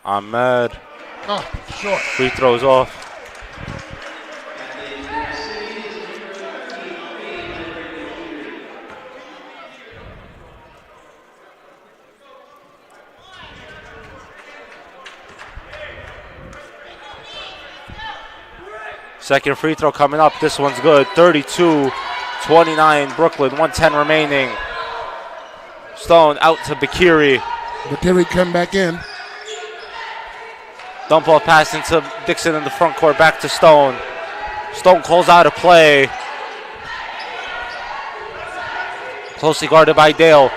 Ahmed. Short. Free throws off. Second free throw coming up. This one's good. 32-29 Brooklyn. 1:10 remaining. Stone out to Bakiri. Bakiri come back in. Dump ball pass into Dixon in the front court. Back to Stone. Stone calls out a play. Closely guarded by Dale.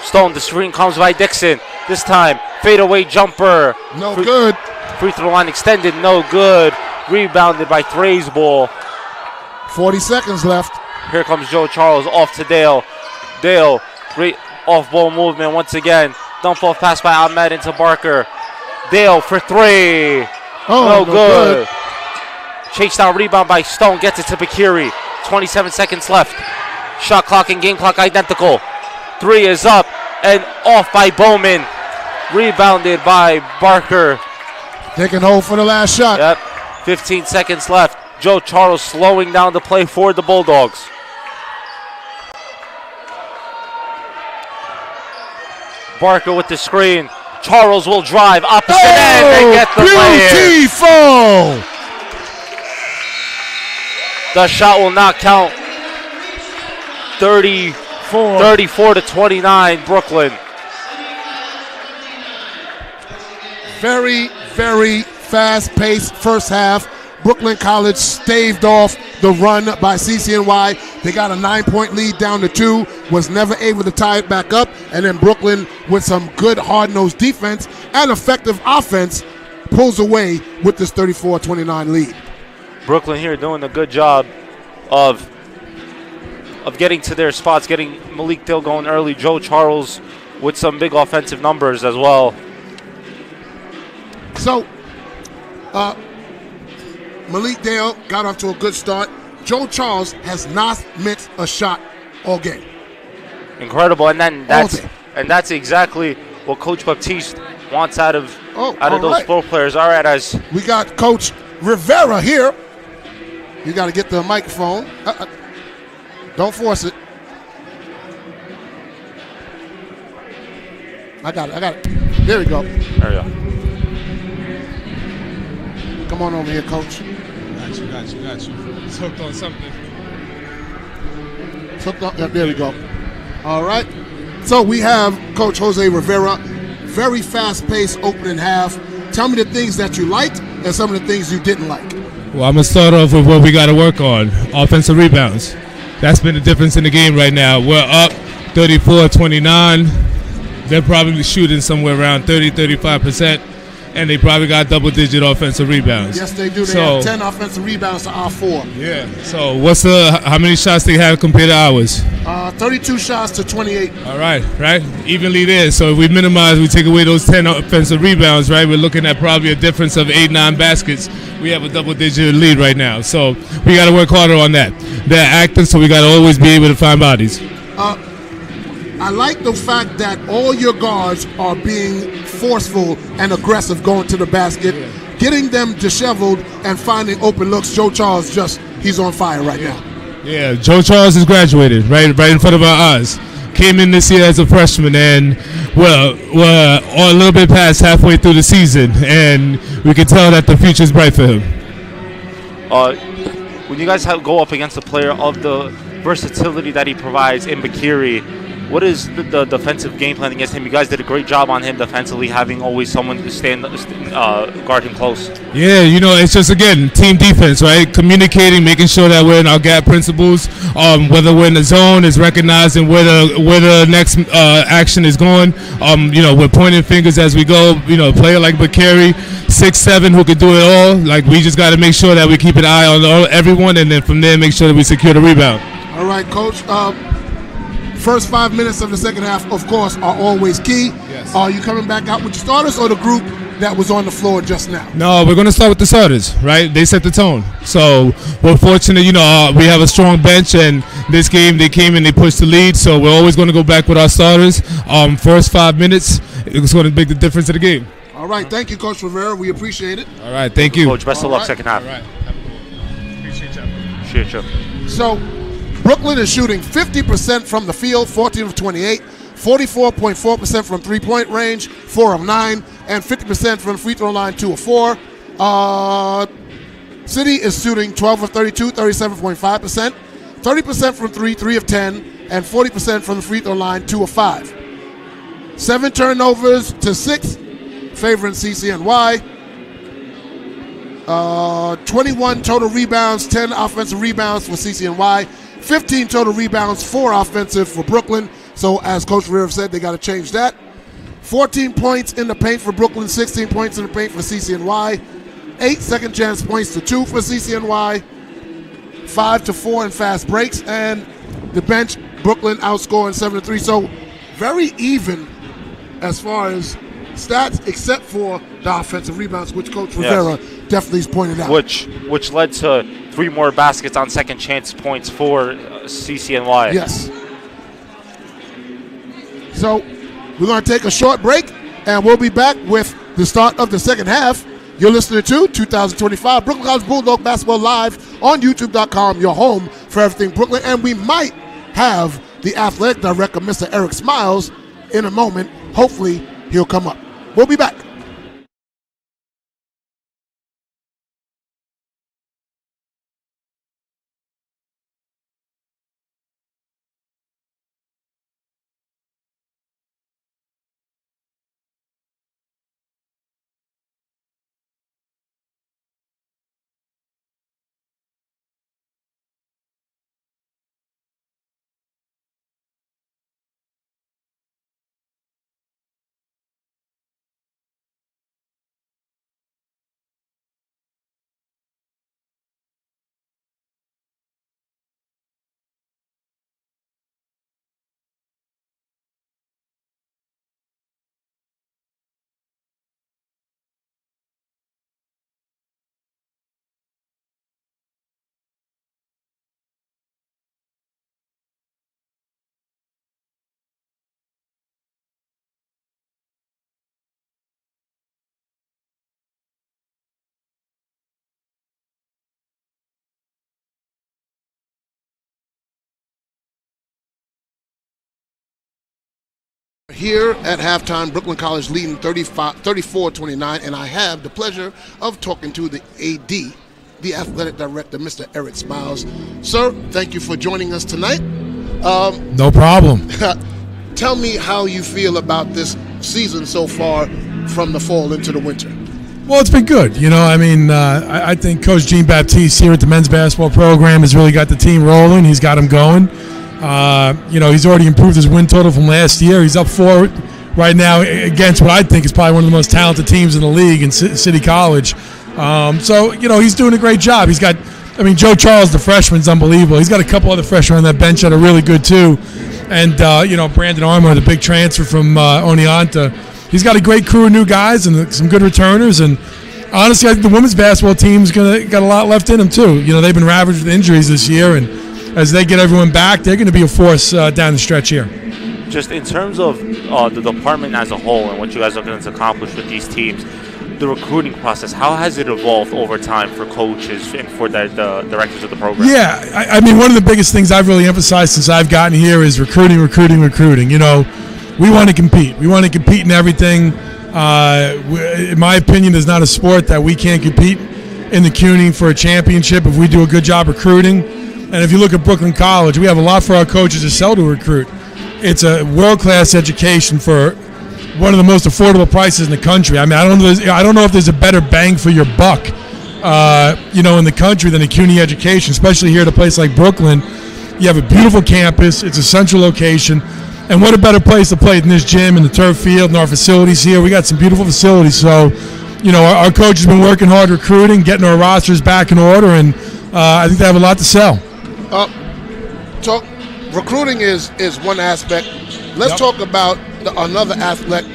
Stone, the screen comes by Dixon. This time, fadeaway jumper. No good. Free throw line extended. No good. Rebounded by Thrays ball. 40 seconds left. Here comes Joe Charles off to Dale. Dale, great off ball movement once again. Dump off pass by Ahmed into Barker. Dale for 3. No good. Chased down rebound by Stone. Gets it to Bakiri. 27 seconds left. Shot clock and game clock identical. 3 is up and off by Bowman. Rebounded by Barker. Taking hold for the last shot. Yep. 15 seconds left. Joe Charles slowing down the play for the Bulldogs. Barker with the screen. Charles will drive opposite end and get the play. Beautiful! The shot will not count. 34-29 Brooklyn. Very, very fast-paced first half. Brooklyn College staved off the run by CCNY. They got a 9-point lead down to 2, was never able to tie it back up, and then Brooklyn, with some good hard-nosed defense and effective offense, pulls away with this 34-29 lead. Brooklyn here doing a good job of getting to their spots, getting Malik Dale going early. Joe Charles with some big offensive numbers as well. So, Malik Dale got off to a good start. Joe Charles has not missed a shot all game. Incredible, and then that's exactly what Coach Baptiste wants out of those role players. All right, as we got Coach Rivera here. You got to get the microphone. Don't force it. I got it. There we go. There we go. Come on over here, Coach. Got you. It's hooked on something. There we go. All right. So we have Coach Jose Rivera. Very fast-paced opening half. Tell me the things that you liked and some of the things you didn't like. Well, I'm going to start off with what we got to work on, offensive rebounds. That's been the difference in the game right now. We're up 34-29. They're probably shooting somewhere around 30-35%, and they probably got double-digit offensive rebounds. Yes, they do. They have 10 offensive rebounds to our 4. Yeah. So how many shots they have compared to ours? 32 shots to 28. All right. Evenly there. So if we take away those 10 offensive rebounds, right, we're looking at probably a difference of 8-9 baskets. We have a double-digit lead right now. So we got to work harder on that. They're active, so we got to always be able to find bodies. I like the fact that all your guards are being forceful and aggressive going to the basket, getting them disheveled and finding open looks. Joe Charles he's on fire right now. Yeah, Joe Charles has graduated right in front of our eyes. Came in this year as a freshman, and we're a little bit past halfway through the season, and we can tell that the future is bright for him. When you guys go up against a player of the versatility that he provides in Bakiri, what is the defensive game plan against him? You guys did a great job on him defensively, having always someone to guard him close. Yeah, it's just, again, team defense, right? Communicating, making sure that we're in our gap principles. Whether we're in the zone is recognizing where the next action is going. We're pointing fingers as we go. A player like Bakary, 6'7", who could do it all. Like, we just got to make sure that we keep an eye on everyone, and then from there make sure that we secure the rebound. All right, Coach. First 5 minutes of the second half, of course, are always key. Yes. Are you coming back out with the starters or the group that was on the floor just now? No, we're going to start with the starters, right? They set the tone. So we're fortunate, we have a strong bench, and this game they came and they pushed the lead, so we're always going to go back with our starters. First 5 minutes, it's going to make the difference in the game. All right. Thank you, Coach Rivera. We appreciate it. All right. Thank you. Coach, best of luck second half. All right. Appreciate you. Appreciate you. So Brooklyn is shooting 50% from the field, 14 of 28, 44.4% from three-point range, 4 of 9, and 50% from free throw line, 2 of 4. City is shooting 12 of 32, 37.5%, 30% from 3 of 10, and 40% from the free throw line, 2 of 5. 7 turnovers to 6, favoring CCNY. 21 total rebounds, 10 offensive rebounds for CCNY. 15 total rebounds, 4 offensive for Brooklyn. So as Coach Rivera said, they got to change that. 14 points in the paint for Brooklyn, 16 points in the paint for CCNY. 8 second chance points to 2 for CCNY. 5 to 4 in fast breaks. And the bench, Brooklyn outscoring 7-3. So very even as far as stats, except for the offensive rebounds, which Coach Rivera definitely has pointed out. Which led to 3 more baskets on second chance points for CCNY. Yes. So we're going to take a short break, and we'll be back with the start of the second half. You're listening to 2025 Brooklyn College Bulldog Basketball Live on YouTube.com, your home for everything Brooklyn. And we might have the athletic director, Mr. Eric Smiles, in a moment. Hopefully, he'll come up. We'll be back. here at halftime, Brooklyn College leading 34-29, and I have the pleasure of talking to the AD, the athletic director, Mr. Eric Smiles. Sir, thank you for joining us tonight. No problem. Tell me how you feel about this season so far from the fall into the winter. Well, it's been good. I think Coach Jean Baptiste here at the men's basketball program has really got the team rolling. He's got them going. He's already improved his win total from last year. He's up 4 right now against what I think is probably one of the most talented teams in the league in City College. He's doing a great job. He's got, Joe Charles, the freshman, is unbelievable. He's got a couple other freshmen on that bench that are really good too. And, Brandon Armour, the big transfer from Oneonta. He's got a great crew of new guys and some good returners. And honestly, I think the women's basketball team's got a lot left in them too. They've been ravaged with injuries this year, and as they get everyone back, they're going to be a force down the stretch here. Just in terms of the department as a whole and what you guys are going to accomplish with these teams, the recruiting process, how has it evolved over time for coaches and for the directors of the program? Yeah, one of the biggest things I've really emphasized since I've gotten here is recruiting. We want to compete. We want to compete in everything. In my opinion, there's not a sport that we can't compete in the CUNY for a championship if we do a good job recruiting. And if you look at Brooklyn College, we have a lot for our coaches to sell to recruit. It's a world-class education for one of the most affordable prices in the country. I don't know if there's a better bang for your buck, in the country than a CUNY education, especially here at a place like Brooklyn. You have a beautiful campus. It's a central location. And what a better place to play than this gym and the turf field and our facilities here. We got some beautiful facilities. So, our coach has been working hard recruiting, getting our rosters back in order, and I think they have a lot to sell. Recruiting is one aspect. Let's talk about another athletic.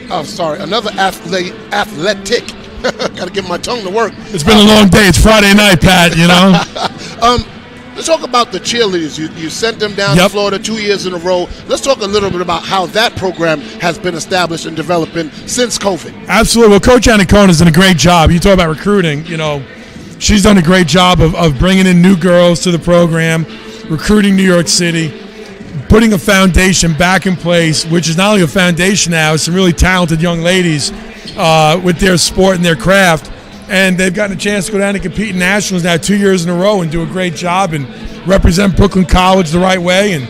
Got to get my tongue to work. It's been a long day. It's Friday night, Pat. Let's talk about the cheerleaders. You sent them down to Florida 2 years in a row. Let's talk a little bit about how that program has been established and developing since COVID. Absolutely. Well, Coach Anacona's done a great job. You talk about recruiting. She's done a great job of bringing in new girls to the program, recruiting New York City, putting a foundation back in place, which is not only a foundation now, it's some really talented young ladies with their sport and their craft. And they've gotten a chance to go down and compete in nationals now 2 years in a row and do a great job and represent Brooklyn College the right way, and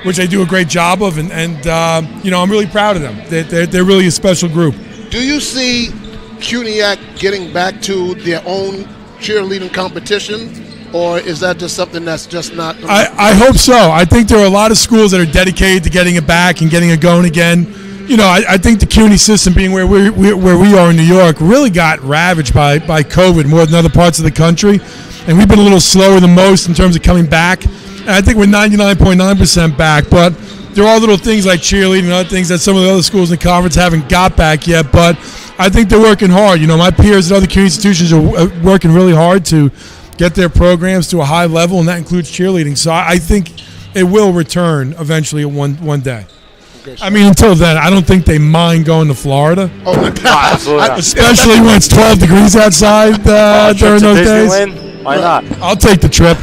which they do a great job of. And I'm really proud of them. They're really a special group. Do you see CUNYAC getting back to their own cheerleading competition, or is that just something that's just not? I hope so. I think there are a lot of schools that are dedicated to getting it back and getting it going again. I think the CUNY system, being where we are in New York, really got ravaged by COVID more than other parts of the country, and we've been a little slower than most in terms of coming back. And I think we're 99.9% back, but there are little things like cheerleading and other things that some of the other schools in the conference haven't got back yet. But I think they're working hard. My peers at other CUNY institutions are working really hard to get their programs to a high level, and that includes cheerleading. So I think it will return eventually one day. Until then, I don't think they mind going to Florida. Oh my God! Especially when it's 12 degrees outside during those days. Why not? I'll take the trip.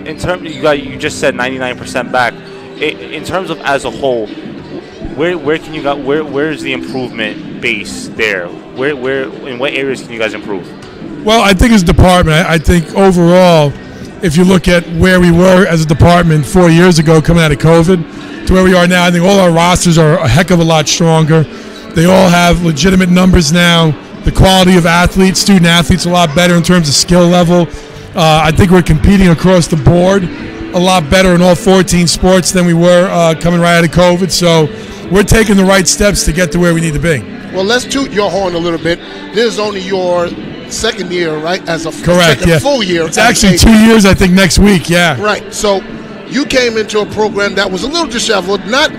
In terms, you just said 99% back. In terms of as a whole, where can you go? Where's the improvement base there? Where in what areas can you guys improve? Well, I think as a department, I think overall, if you look at where we were as a department 4 years ago coming out of COVID to where we are now, I think all our rosters are a heck of a lot stronger. They all have legitimate numbers now. The quality of athletes, student athletes, a lot better in terms of skill level. I think we're competing across the board a lot better in all 14 sports than we were coming right out of COVID. So we're taking the right steps to get to where we need to be. Well, let's toot your horn a little bit. This is only your second year, right? As a Correct, second full year. It's actually 2 years, I think, next week, yeah. Right. So you came into a program that was a little disheveled, not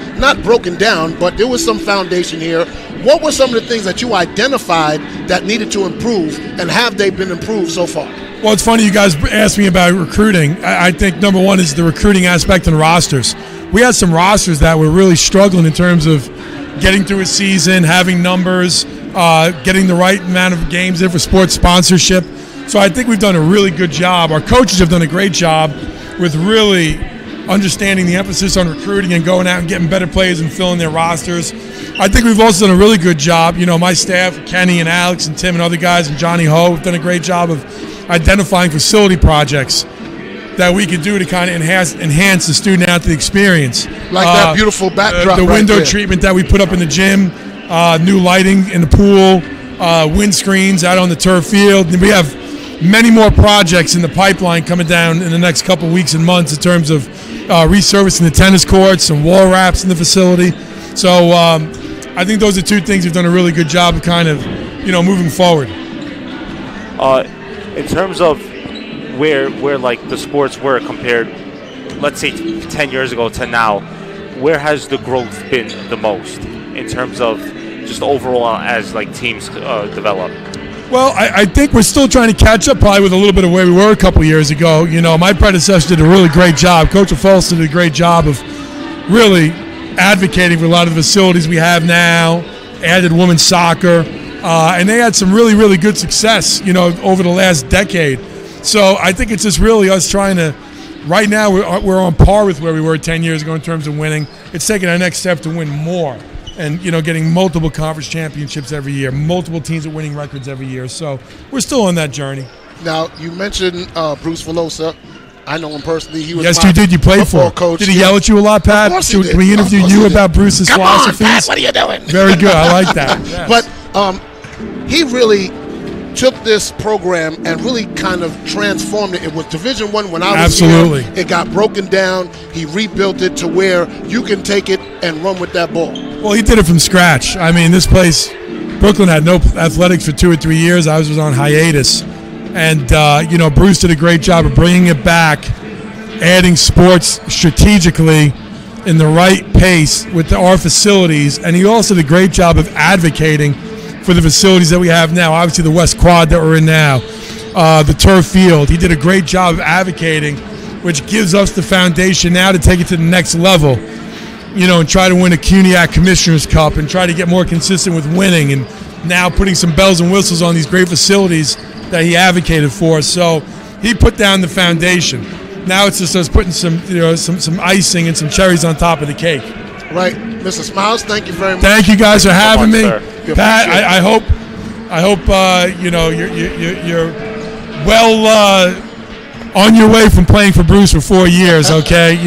broken down, but there was some foundation here. What were some of the things that you identified that needed to improve, and have they been improved so far? Well, it's funny you guys asked me about recruiting. I think number one is the recruiting aspect and rosters. We had some rosters that were really struggling in terms of getting through a season, having numbers, getting the right amount of games in for sports sponsorship. So I think we've done a really good job. Our coaches have done a great job with really understanding the emphasis on recruiting and going out and getting better players and filling their rosters. I think we've also done a really good job. You know, my staff, Kenny and Alex and Tim and other guys and Johnny Ho have done a great job of identifying facility projects that we could do to kind of enhance the student athlete experience. Like that beautiful backdrop the window right there. treatment that we put up in the gym, new lighting in the pool, wind screens out on the turf field. And we have many more projects in the pipeline coming down in the next couple weeks and months in terms of resurfacing the tennis courts and wall wraps in the facility. So I think those are two things we've done a really good job of kind of, moving forward. In terms of where like the sports were compared, let's say 10 years ago to now, where has the growth been the most in terms of just overall as like teams develop? Well, I think we're still trying to catch up probably with a little bit of where we were a couple years ago. You know, my predecessor did a really great job. Coach Folsom did a great job of really advocating for a lot of the facilities we have now, added women's soccer, and they had some really, really good success, over the last decade. So I think it's just really us trying to, right now we're on par with where we were 10 years ago in terms of winning. It's taking our next step to win more and, getting multiple conference championships every year, multiple teams at winning records every year. So we're still on that journey. Now, you mentioned Bruce Velosa. I know him personally. He was yes, my you did. You played football for coach. Did he yell at you a lot, Pat? Of course he did. Can we interview you about Bruce's Come philosophies? on, Pat, what are you doing? Very good. I like that. Yes. But he really took this program and really kind of transformed it. It was Division I when I was Absolutely. here. It got broken down. He rebuilt it to where you can take it and run with that ball. Well, he did it from scratch. I mean, this place, Brooklyn had no athletics for 2 or 3 years. I was on hiatus. And, Bruce did a great job of bringing it back, adding sports strategically in the right pace with our facilities. And he also did a great job of advocating for the facilities that we have now. Obviously, the West Quad that we're in now, the turf field. He did a great job of advocating, which gives us the foundation now to take it to the next level, and try to win a CUNYAC Commissioner's Cup and try to get more consistent with winning and now putting some bells and whistles on these great facilities that he advocated for. So he put down the foundation. Now it's just us putting some icing and some cherries on top of the cake. Right. Mr. Smiles, thank you very much. Thank you guys for having me. Sir. Pat, I hope you're well on your way from playing for Bruce for 4 years, okay?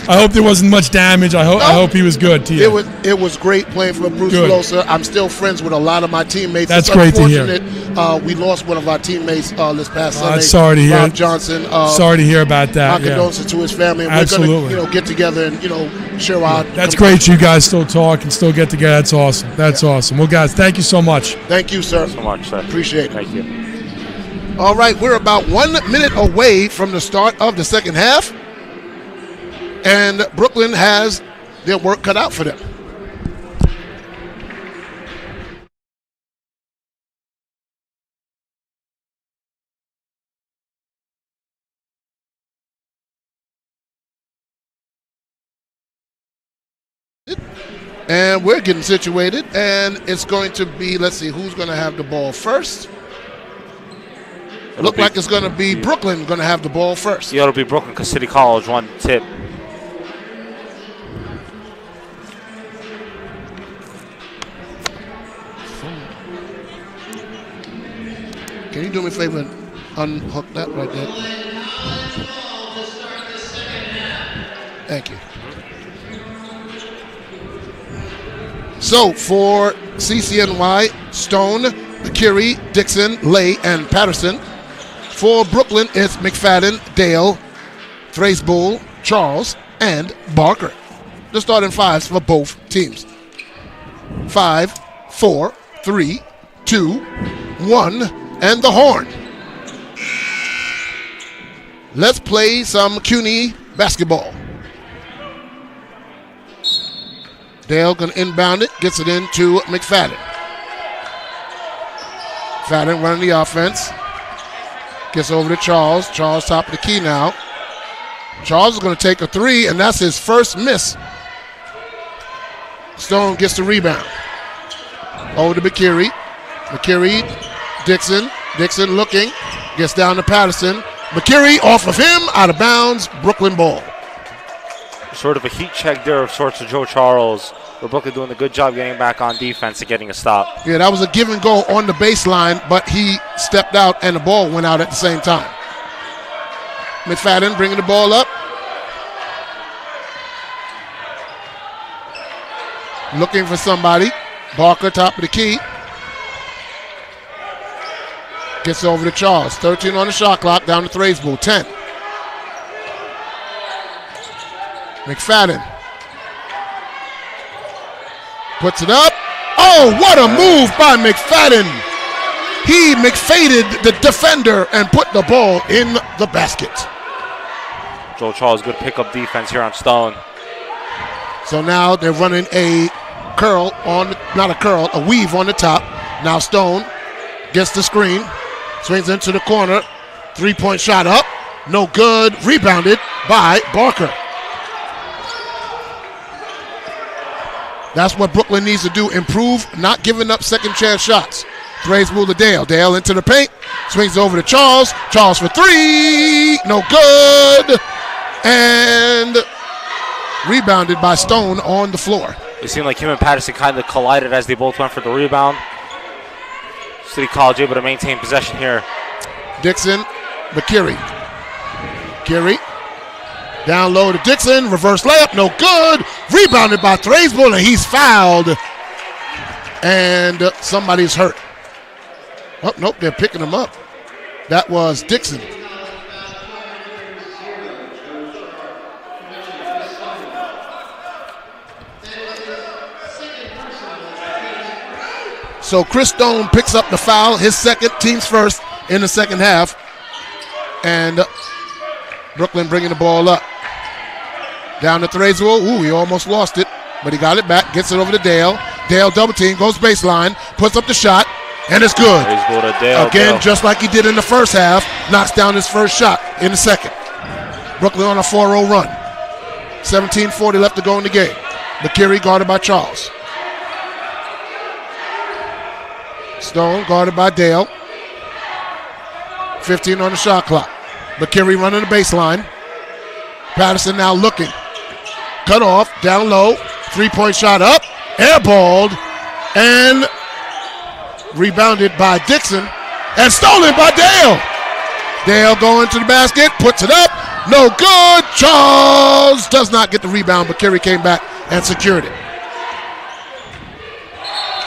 I hope there wasn't much damage. I hope he was good to you. It was great playing for Bruce Good. Velosa. I'm still friends with a lot of my teammates. That's it's great to hear. unfortunate we lost one of our teammates this past Sunday. Sorry to hear. Rob Johnson. Sorry to hear about that. My condolences to his family. And Absolutely. We're going to get together and share our. That's great. You guys still talk and still get together. That's awesome. That's awesome. Well, guys, thank you so much. Thank you, sir. So much, sir. Appreciate it. Thank you. All right, we're about 1 minute away from the start of the second half, and Brooklyn has their work cut out for them. And we're getting situated, and it's going to be, let's see, who's going to have the ball first? Look like it's going to be Brooklyn going to have the ball first. Yeah, it'll be Brooklyn because City College won tip. Can you do me a favor and unhook that right there? Thank you. So for CCNY, Stone, Curie, Dixon, Lay, and Patterson. For Brooklyn, it's McFadden, Dale, Thracebool, Charles, and Barker. The starting fives for both teams. 5, 4, 3, 2, 1, and the horn. Let's play some CUNY basketball. Dale gonna inbound it, gets it into McFadden. McFadden running the offense. Gets over to Charles. Charles top of the key now. Charles is going to take a three, and that's his first miss. Stone gets the rebound. Over to McCurry. McCurry, Dixon. Dixon looking. Gets down to Patterson. McCurry off of him, out of bounds. Brooklyn ball. Sort of a heat check there of sorts of Joe Charles. But Brooklyn doing a good job getting back on defense and getting a stop. Yeah, that was a give and go on the baseline, but he stepped out and the ball went out at the same time. McFadden bringing the ball up. Looking for somebody. Barker, top of the key. Gets over to Charles. 13 on the shot clock, down to Thrasbull. 10. McFadden. Puts it up. Oh, what a move by McFadden. He McFaded the defender and put the ball in the basket. Joe Charles, good pickup defense here on Stone. So now they're running a curl on, not a curl, a weave on the top. Now Stone gets the screen, swings into the corner, 3-point shot up, no good, rebounded by Barker. That's what Brooklyn needs to do, improve, not giving up second chance shots. Thrasbull to Dale. Dale into the paint, swings over to Charles. Charles for three, no good, and rebounded by Stone on the floor. It seemed like him and Patterson kind of collided as they both went for the rebound. City College able to maintain possession here. Dixon, McKinney. Kerry, down low to Dixon, reverse layup, no good. Rebounded by Thrasbull, and he's fouled. And somebody's hurt. Oh, nope, they're picking him up. That was Dixon. So Chris Stone picks up the foul, his second, team's first in the second half. And Brooklyn bringing the ball up. Down to Thrasbull. Ooh, he almost lost it, but he got it back, gets it over to Dale. Dale double team, goes baseline, puts up the shot, and it's good. To Dale, again, just like he did in the first half, knocks down his first shot in the second. Brooklyn on a 4-0 run. 17:40 left to go in the game. McKinney guarded by Charles. Stone guarded by Dale. 15 on the shot clock. McKinney running the baseline. Patterson now looking. Cut off, down low. 3-point shot up. Airballed. And rebounded by Dixon. And stolen by Dale. Dale going to the basket. Puts it up. No good. Charles does not get the rebound, but Kerry came back and secured it.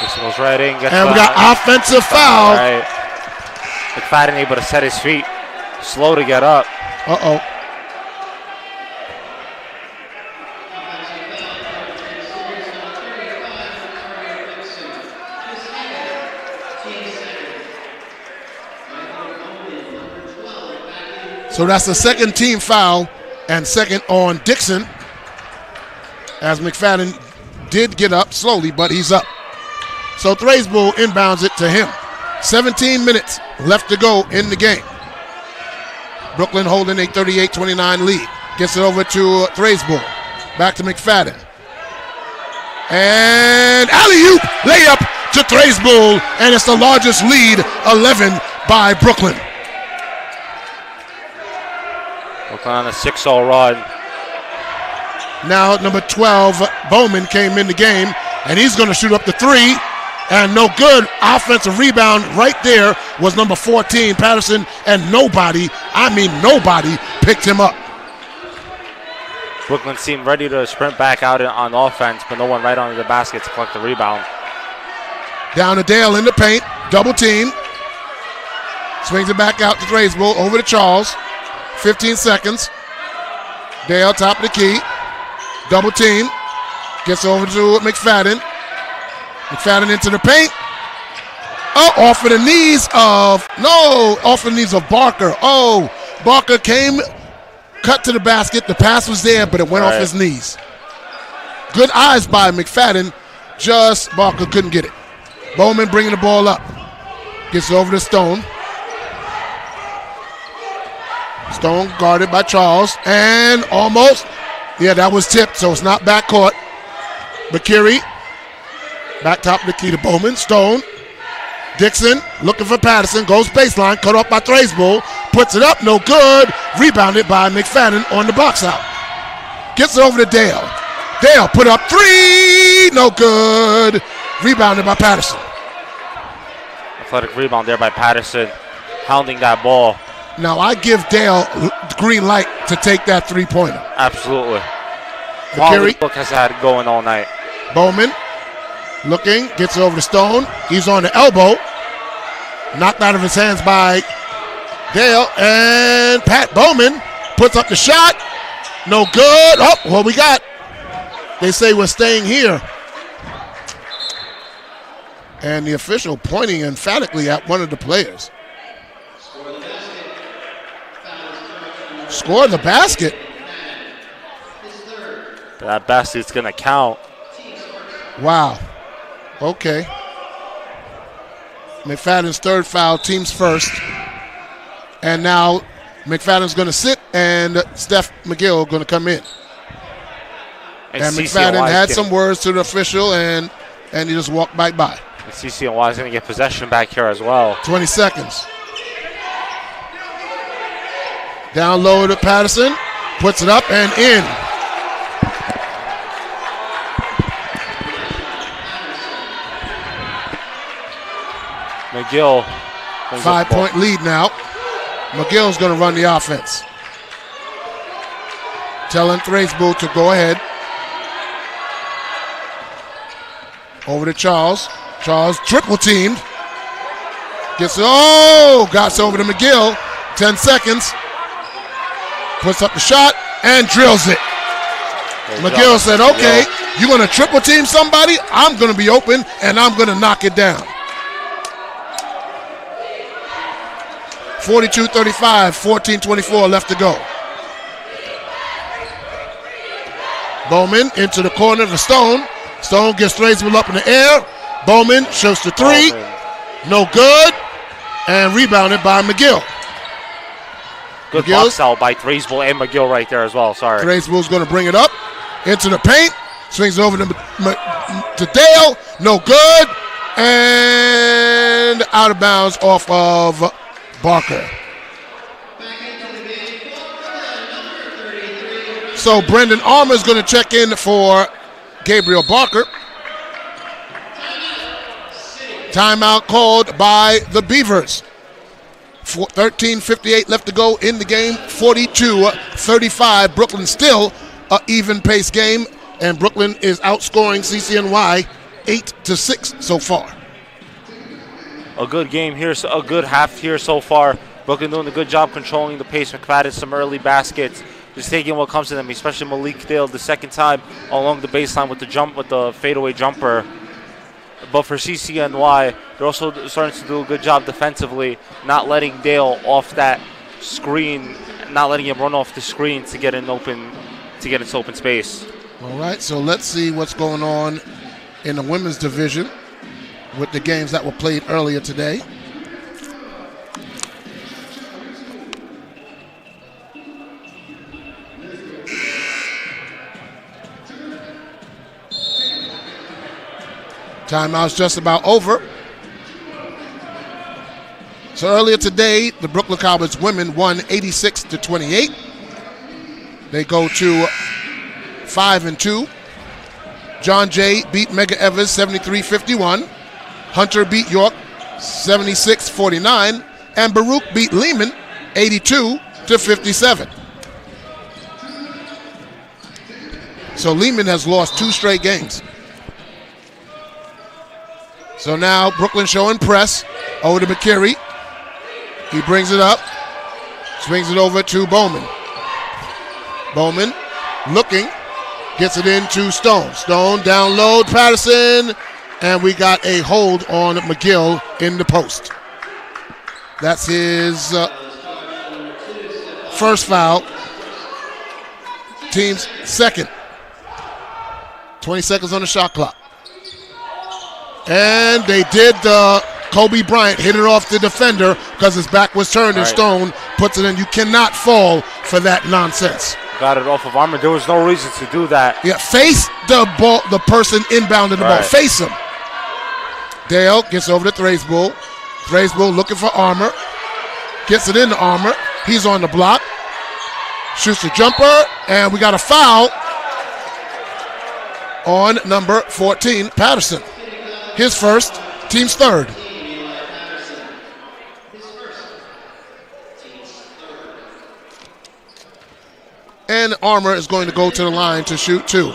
This goes right in. And we got offensive foul. Right. McFadden able to set his feet. Slow to get up. Uh-oh. So that's the second team foul and second on Dixon, as McFadden did get up slowly, but he's up. So Thrasbull inbounds it to him. 17 minutes left to go in the game. Brooklyn holding a 38-29 lead. Gets it over to Thrasbull. Back to McFadden. And alley-oop layup to Thrasbull, and it's the largest lead, 11 by Brooklyn. Brooklyn on a 6-0 run. Now number 12, Bowman, came in the game, and he's going to shoot up the three, and no good. Offensive rebound right there was number 14, Patterson, and nobody picked him up. Brooklyn seemed ready to sprint back out on offense, but no one right under the basket to collect the rebound. Down to Dale in the paint, double team. Swings it back out to Thrasbull, over to Charles. 15 seconds. Dale, top of the key. Double team. Gets over to McFadden. McFadden into the paint. Oh, off of the knees of Barker. Oh, Barker came, cut to the basket. The pass was there, but it went off his knees. Good eyes by McFadden. Just Barker couldn't get it. Bowman bringing the ball up. Gets over to Stone. Stone guarded by Charles. And almost. Yeah, that was tipped, so it's not backcourt. McKinney. Back top of the key to Bowman. Stone. Dixon looking for Patterson. Goes baseline. Cut off by Thrasbull. Puts it up. No good. Rebounded by McFadden on the box out. Gets it over to Dale. Dale put up three. No good. Rebounded by Patterson. Athletic rebound there by Patterson, hounding that ball. Now I give Dale green light to take that three-pointer. Absolutely. Quality look has had it going all night. Bowman looking, gets it over to Stone. He's on the elbow. Knocked out of his hands by Dale. And Pat Bowman puts up the shot. No good. Oh, what we got? They say we're staying here. And the official pointing emphatically at one of the players. Score the basket. That basket's going to count. Wow. Okay. McFadden's third foul, team's first. And now McFadden's going to sit and Steph McGill going to come in. And McFadden had some words to the official and he just walked by. And CCNY is going to get possession back here as well. 20 seconds. Down low to Patterson. Puts it up and in. McGill. 5-point lead now. McGill's going to run the offense. Telling Thrasbull to go ahead. Over to Charles. Charles triple teamed. Gets over to McGill. 10 seconds. Puts up the shot and drills it. McGill said, okay, you're going to triple team somebody? I'm going to be open and I'm going to knock it down. 42-35, 14-24 left to go. Bowman into the corner for Stone. Stone gets Thrasbull up in the air. Bowman shoots the three. No good. And rebounded by McGill. Good box out by Thrasbull and McGill right there as well. Sorry. Thrasbull's going to bring it up into the paint. Swings over to Dale. No good. And out of bounds off of Barker. So Brendan Armour is going to check in for Gabriel Barker. Timeout called by the Beavers. 13:58 left to go in the game. 42-35. Brooklyn still an even pace game, and Brooklyn is outscoring CCNY 8-6 so far. A good game here, a good half here so far. Brooklyn doing a good job controlling the pace. McFadden some early baskets, just taking what comes to them, especially Malik Dale the second time along the baseline with the fadeaway jumper. But for CCNY, they're also starting to do a good job defensively, not letting Dale off that screen, not letting him run off the screen to get into open space. All right, so let's see what's going on in the women's division with the games that were played earlier today. Timeout's just about over. So earlier today, the Brooklyn Cowboys women won 86-28. They go to 5-2. John Jay beat Mega Evers 73-51. Hunter beat York 76-49. And Baruch beat Lehman 82-57. So Lehman has lost 2 straight games. So now Brooklyn showing press over to McCurry. He brings it up, swings it over to Bowman. Bowman looking, gets it into Stone. Stone down low, Patterson, and we got a hold on McGill in the post. That's his first foul. Team's second. 20 seconds on the shot clock. And they did Kobe Bryant hit it off the defender because his back was turned and Stone puts it in. You cannot fall for that nonsense. Got it off of Armour. There was no reason to do that. Yeah, face the ball, the person inbounding the ball. Face him. Dale gets over to Thrasbull. Thrasbull looking for Armour. Gets it into Armour. He's on the block. Shoots the jumper, and we got a foul on number 14, Patterson. His first, team's third. And Armour is going to go to the line to shoot 2.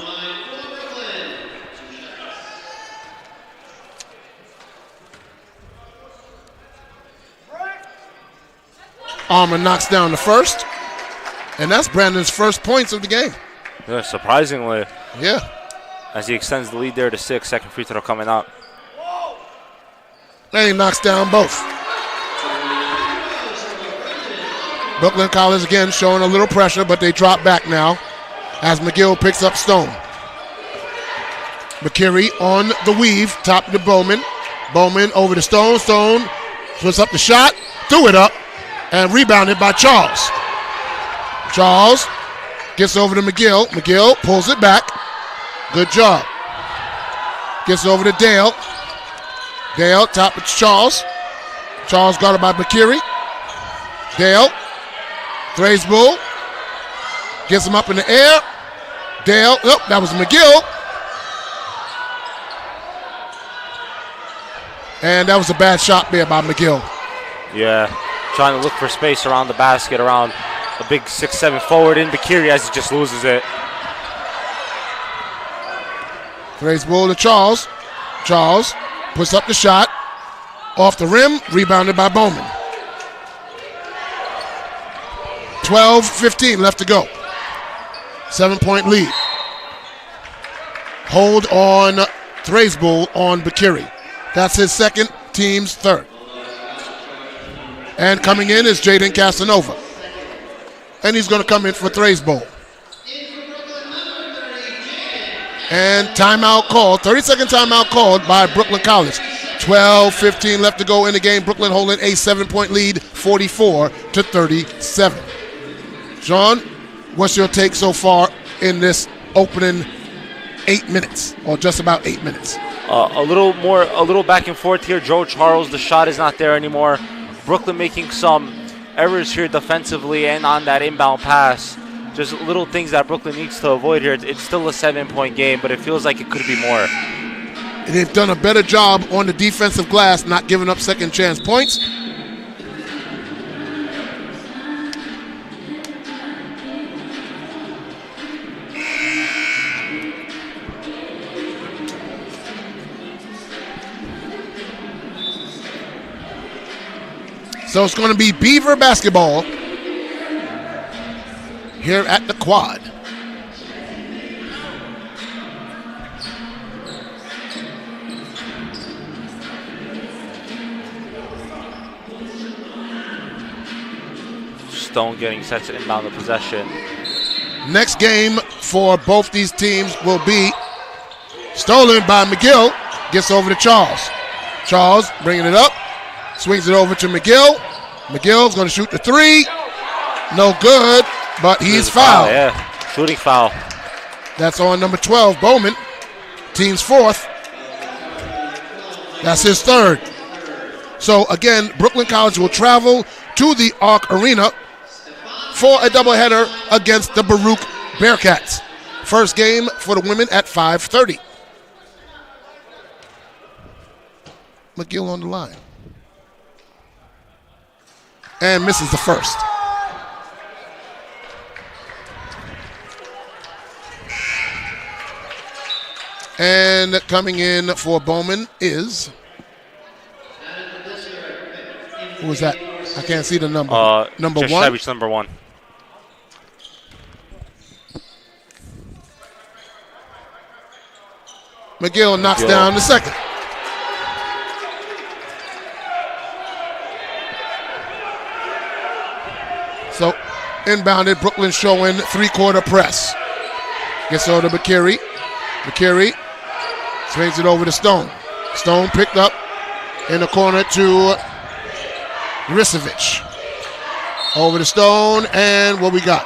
Armour knocks down the first. And that's Brandon's first points of the game. Yeah, surprisingly. Yeah. As he extends the lead there to 6. Second free throw coming up. And he knocks down both. Brooklyn College again showing a little pressure, but they drop back now as McGill picks up Stone. McCurry on the weave, top to Bowman. Bowman over to Stone. Stone puts up the shot, threw it up, and rebounded by Charles. Charles gets over to McGill. McGill pulls it back. Good job. Gets over to Dale. Dale, top of Charles. Charles guarded by McCurry. Dale. Thrays Bull. Gets him up in the air. Dale. Oh, that was McGill. And that was a bad shot there by McGill. Yeah. Trying to look for space around the basket, around a big 6'7" forward in Bakiri as he just loses it. Thrays Bull to Charles. Charles puts up the shot. Off the rim. Rebounded by Bowman. 12-15 left to go. 7-point lead. Hold on Thrays Bull on Bakiri. That's his second, team's third. And coming in is Jaden Casanova. And he's going to come in for Thrays Bull. And timeout called, 30-second timeout called by Brooklyn College. 12-15 left to go in the game. Brooklyn holding a 7-point lead, 44-37. John, what's your take so far in this opening 8 minutes, or just about 8 minutes? A little back and forth here. Joe Charles, the shot is not there anymore. Brooklyn making some errors here defensively and on that inbound pass. Just little things that Brooklyn needs to avoid here. It's still a 7-point game, but it feels like it could be more. They've done a better job on the defensive glass, not giving up second chance points. So it's going to be Beaver basketball here at the Quad. Stone getting set to inbound the possession. Next game for both these teams will be stolen by McGill. Gets over to Charles. Charles bringing it up. Swings it over to McGill. McGill's going to shoot the three. No good, but he's fouled. Yeah, shooting foul. That's on number 12, Bowman. Team's fourth. That's his third. So again, Brooklyn College will travel to the Arc Arena for a doubleheader against the Baruch Bearcats. First game for the women at 5:30. McGill on the line. And misses the first. And coming in for Bowman is, who was that? I can't see the number. Number Josh one. Savage, number 1. McGill knocks down the second. So inbounded, Brooklyn showing three-quarter press. Gets over to McCurry. McCurry swings it over to Stone. Stone picked up in the corner to Risevich. Over to Stone, and what we got?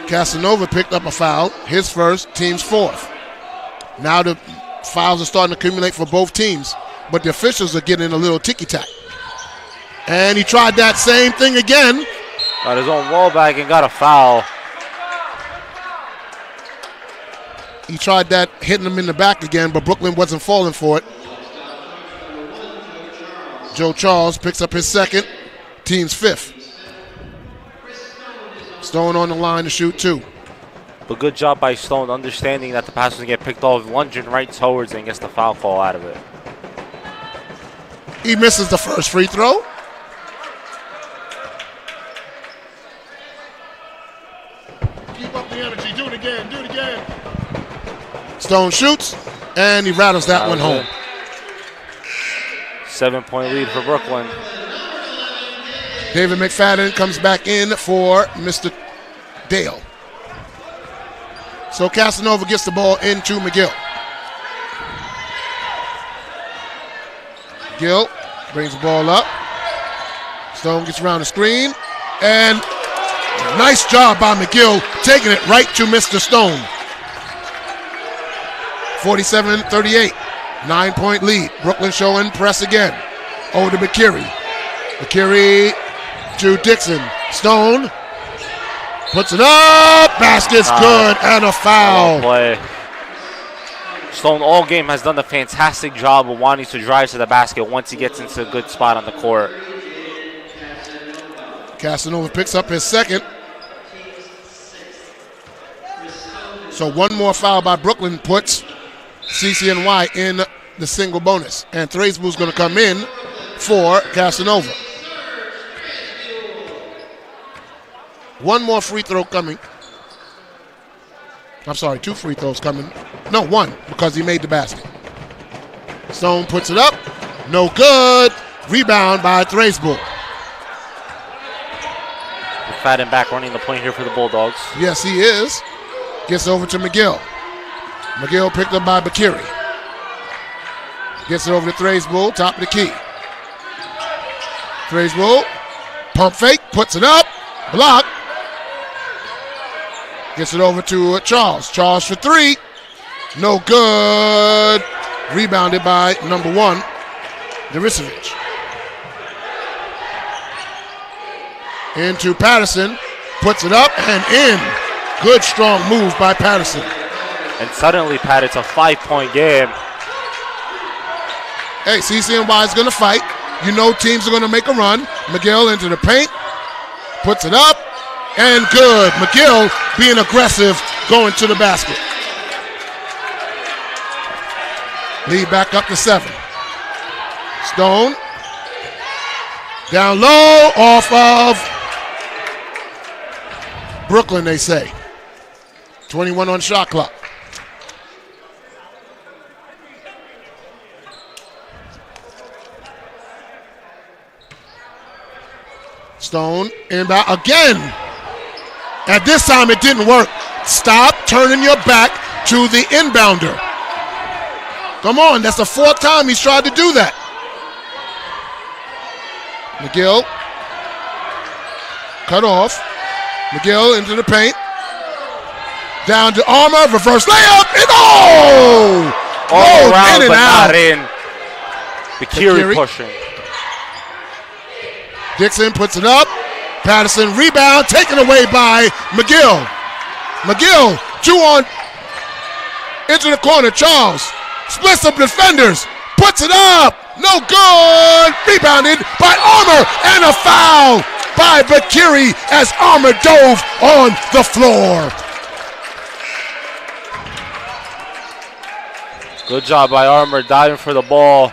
Casanova picked up a foul, his first, team's fourth. Now the fouls are starting to accumulate for both teams, but the officials are getting a little ticky-tack. And he tried that same thing again. Got his own wall back and got a foul. He tried that, hitting him in the back again, but Brooklyn wasn't falling for it. Joe Charles picks up his second, team's fifth. Stone on the line to shoot 2. But good job by Stone, understanding that the pass was going to get picked off, lunging right towards it and gets the foul call out of it. He misses the first free throw. Keep up the energy. Do it again. Do it again. Stone shoots, and he rattles that one home. 7-point lead for Brooklyn. David McFadden comes back in for Mr. Dale. So Casanova gets the ball into McGill. Gill brings the ball up. Stone gets around the screen, and nice job by McGill taking it right to Mr. Stone. 47-38, 9-point lead. Brooklyn showing press again. Over to McKinney. McKinney to Dixon. Stone puts it up. Basket's good and a foul. Play. Stone all game has done a fantastic job of wanting to drive to the basket once he gets into a good spot on the court. Casanova picks up his second. So one more foul by Brooklyn puts CCNY in the single bonus. And Thraisbu's going to come in for Casanova. One more free throw coming. I'm sorry, 2 free throws coming. No, 1, because he made the basket. Stone puts it up. No good. Rebound by Thraisbu. McFadden back running the point here for the Bulldogs. Yes, he is. Gets over to McGill. McGill picked up by Bakiri. Gets it over to Thraisbu, top of the key. Thraisbu, pump fake, puts it up. Block. Gets it over to Charles. Charles for 3. No good. Rebounded by number 1, Darisovic. Into Patterson. Puts it up and in. Good, strong move by Patterson. And suddenly, Pat, it's a 5-point game. Hey, CCNY is going to fight. You know teams are going to make a run. McGill into the paint. Puts it up. And good. McGill being aggressive, going to the basket. Lead back up to 7. Stone. Down low, off of Brooklyn, they say. 21 on shot clock. Stone inbound again. At this time, it didn't work. Stop turning your back to the inbounder. Come on, that's the 4th time he's tried to do that. McGill. Cut off. McGill into the paint. Down to Armour, reverse layup, and all around, in and but out. Not in. Bakiri pushing. Dixon puts it up. Patterson rebound, taken away by McGill. McGill, 2 on, into the corner. Charles splits up defenders, puts it up. No good. Rebounded by Armour, and a foul by Bakiri as Armour dove on the floor. Good job by Armour diving for the ball.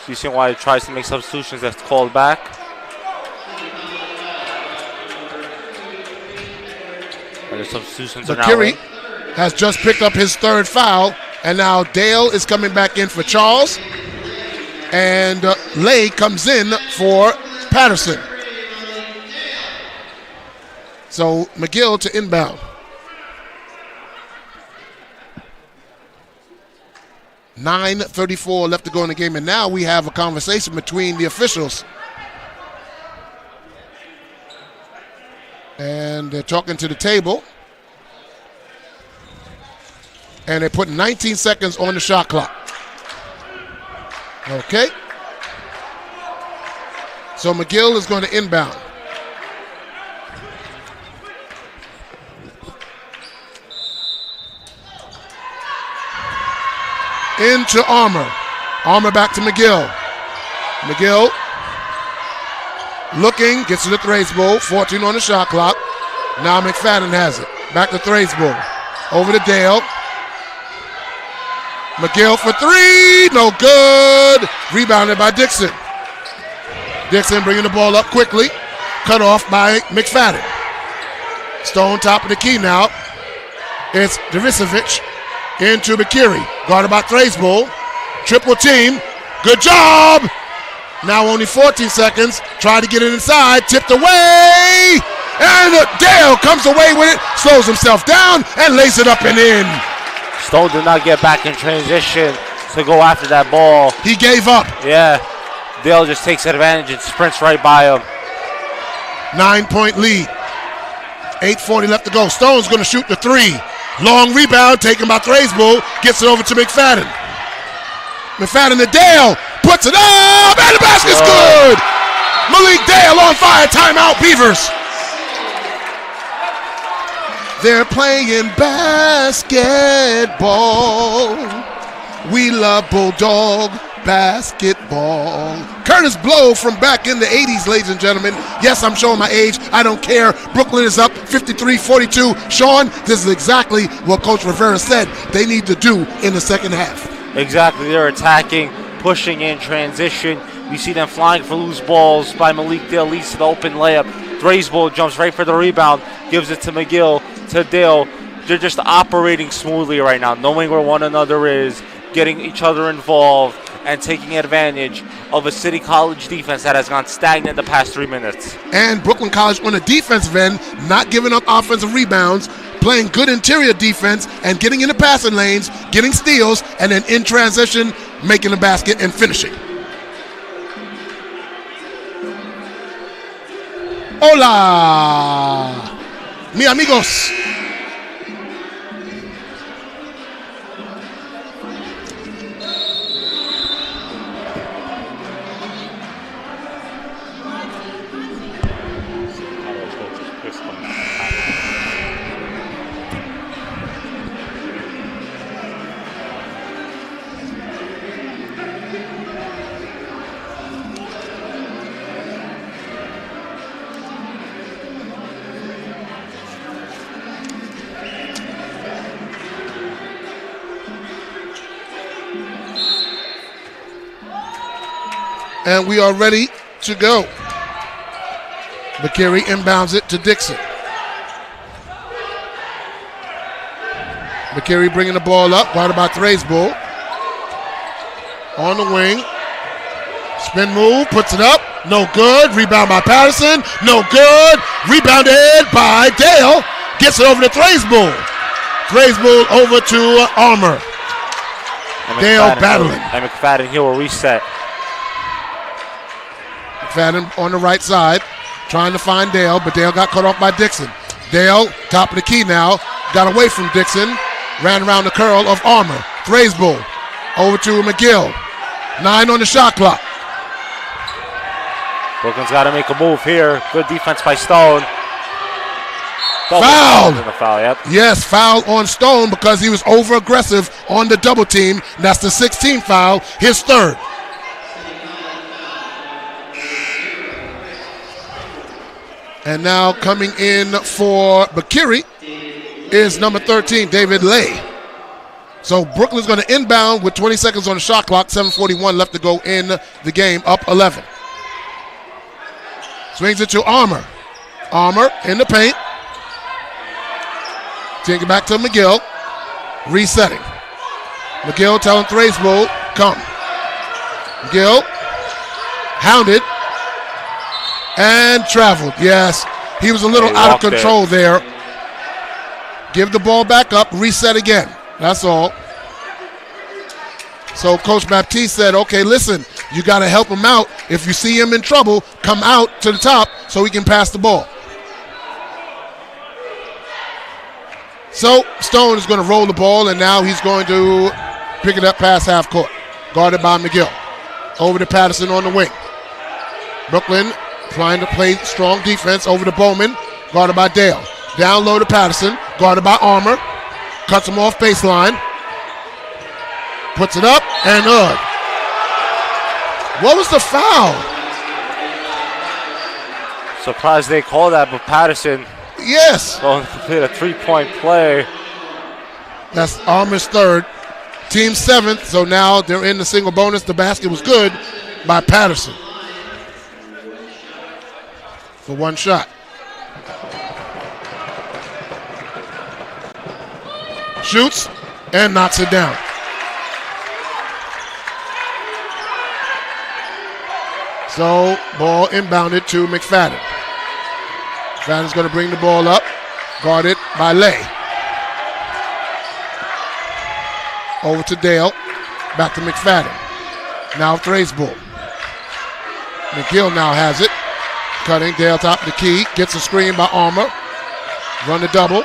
CCNY tries to make substitutions, that's called back. And the substitutions are now Bakiri in. has just picked up his 3rd foul, and now Dale is coming back in for Charles. And Lay comes in for Patterson. So McGill to inbound. 9:34 left to go in the game, and now we have a conversation between the officials. And they're talking to the table. And they're putting 19 seconds on the shot clock. Okay. So McGill is going to inbound. Into Armour. Armour back to McGill. McGill looking, gets to the Thraisbull, 14 on the shot clock. Now McFadden has it. Back to Thraisbull. Over to Dale. McGill for three, no good. Rebounded by Dixon. Dixon bringing the ball up quickly. Cut off by McFadden. Stone top of the key now. It's Davisovic into Bakiri. Guarded by Thraisbull. Triple team. Good job. Now only 14 seconds. Try to get it inside. Tipped away. And Dale comes away with it. Slows himself down and lays it up and in. Stone did not get back in transition to go after that ball. He gave up. Yeah. Dale just takes advantage and sprints right by him. 9-point lead. 8:40 left to go. Stone's going to shoot the three. Long rebound taken by Thraisbull. Gets it over to McFadden. McFadden to Dale. Puts it up. And the basket's good. Malik Dale on fire. Timeout, Beavers. They're playing basketball. We love Bulldog basketball. Curtis Blow from back in the 80s, ladies and gentlemen. Yes, I'm showing my age. I don't care. Brooklyn is up 53-42. Sean, this is exactly what Coach Rivera said they need to do in the second half. Exactly. They're attacking, pushing in transition. You see them flying for loose balls by Malik Dale, leads to the open layup. Thraisbull jumps right for the rebound, gives it to McGill, to Dale. They're just operating smoothly right now, knowing where one another is, getting each other involved, and taking advantage of a City College defense that has gone stagnant the past 3 minutes. And Brooklyn College on the defensive end, not giving up offensive rebounds, playing good interior defense, and getting in the passing lanes, getting steals, and then in transition, making the basket and finishing. Hola, mi amigos. And we are ready to go. Bakiri inbounds it to Dixon. Bakiri bringing the ball up, guarded by Thraisbull. On the wing. Spin move, puts it up. No good. Rebound by Patterson. No good. Rebounded by Dale. Gets it over to Thraisbull. Thraisbull over to Armour. Dale battling. And McFadden here will reset. McFadden on the right side, trying to find Dale, but Dale got cut off by Dixon. Dale, top of the key now, got away from Dixon, ran around the curl of Armour. Thraisbull over to McGill. 9 on the shot clock. Brooklyn's got to make a move here. Good defense by Stone. Foul. Foul, yep. Yes, foul on Stone because he was over aggressive on the double team. That's the 16th foul, his third. And now coming in for Bakiri is number 13, David Lay. So Brooklyn's going to inbound with 20 seconds on the shot clock, 7:41 left to go in the game, up 11. Swings it to Armour. Armour in the paint. Taking it back to McGill. Resetting. McGill telling Thraisbull, come. McGill, hounded. And traveled, yes. He was a little out of control there. Give the ball back up, reset again. That's all. So Coach Baptiste said, okay, listen, you got to help him out. If you see him in trouble, come out to the top so he can pass the ball. So Stone is going to roll the ball, and now he's going to pick it up past half court. Guarded by McGill. Over to Patterson on the wing. Brooklyn trying to play strong defense over to Bowman, guarded by Dale. Down low to Patterson, guarded by Armour. Cuts him off baseline. Puts it up and what was the foul? Surprised they called that, but Patterson Yes. going to complete a 3-point play. That's Armour's third. Team seventh, so now they're in the single bonus. The basket was good by Patterson for one shot. Shoots and knocks it down. So ball inbounded to McFadden. McFadden's going to bring the ball up, guarded by Lay. Over to Dale, back to McFadden. Now Thrasbull. McGill now has it. Cutting, Dale top of the key, gets a screen by Armour. Run the double.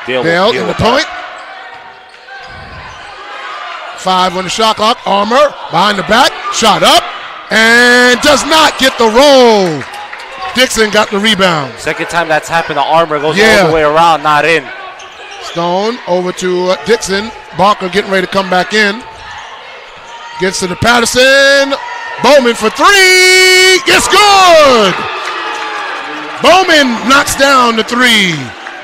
Dale in the point. 5 on the shot clock. Armour behind the back, shot up, and does not get the roll. Dixon got the rebound. Second time that's happened to Armour, goes all the way around, not in. Stone over to Dixon. Barker getting ready to come back in. Gets to the Patterson. Bowman for three. It's good. Bowman knocks down the three.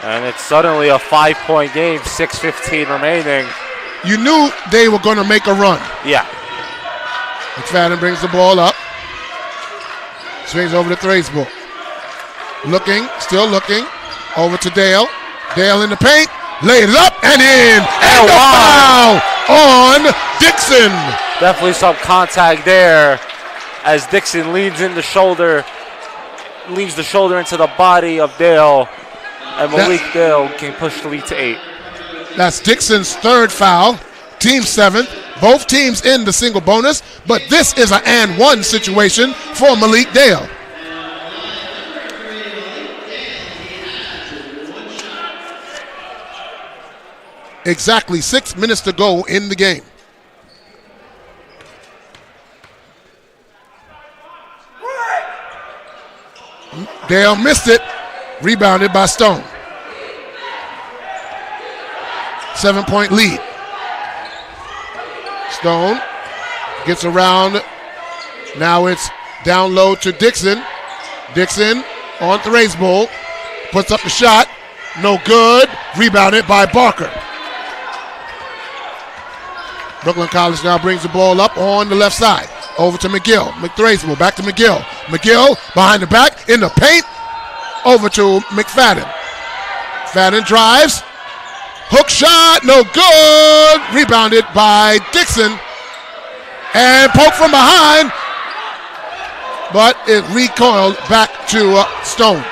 And it's suddenly a 5-point game, 6:15 remaining. You knew they were going to make a run. Yeah. McFadden brings the ball up. Swings over to Thrasbull. Looking, still looking. Over to Dale. Dale in the paint. Laid it up and in. And the foul on Dixon. Definitely some contact there as Dixon leans the shoulder into the body of Dale. And Malik Dale can push the lead to 8. That's Dixon's third foul. Team seventh. Both teams in the single bonus, but this is an and one situation for Malik Dale. Exactly 6 minutes to go in the game. Dale missed it. Rebounded by Stone. 7-point lead. Stone gets around. Now it's down low to Dixon. Dixon on Thrasbull. Puts up the shot. No good. Rebounded by Barker. Brooklyn College now brings the ball up on the left side. Over to McGill. Thrasbull back to McGill. McGill behind the back in the paint. Over to McFadden. McFadden drives. Hook shot, no good. Rebounded by Dixon. And poke from behind. But it recoiled back to Stone.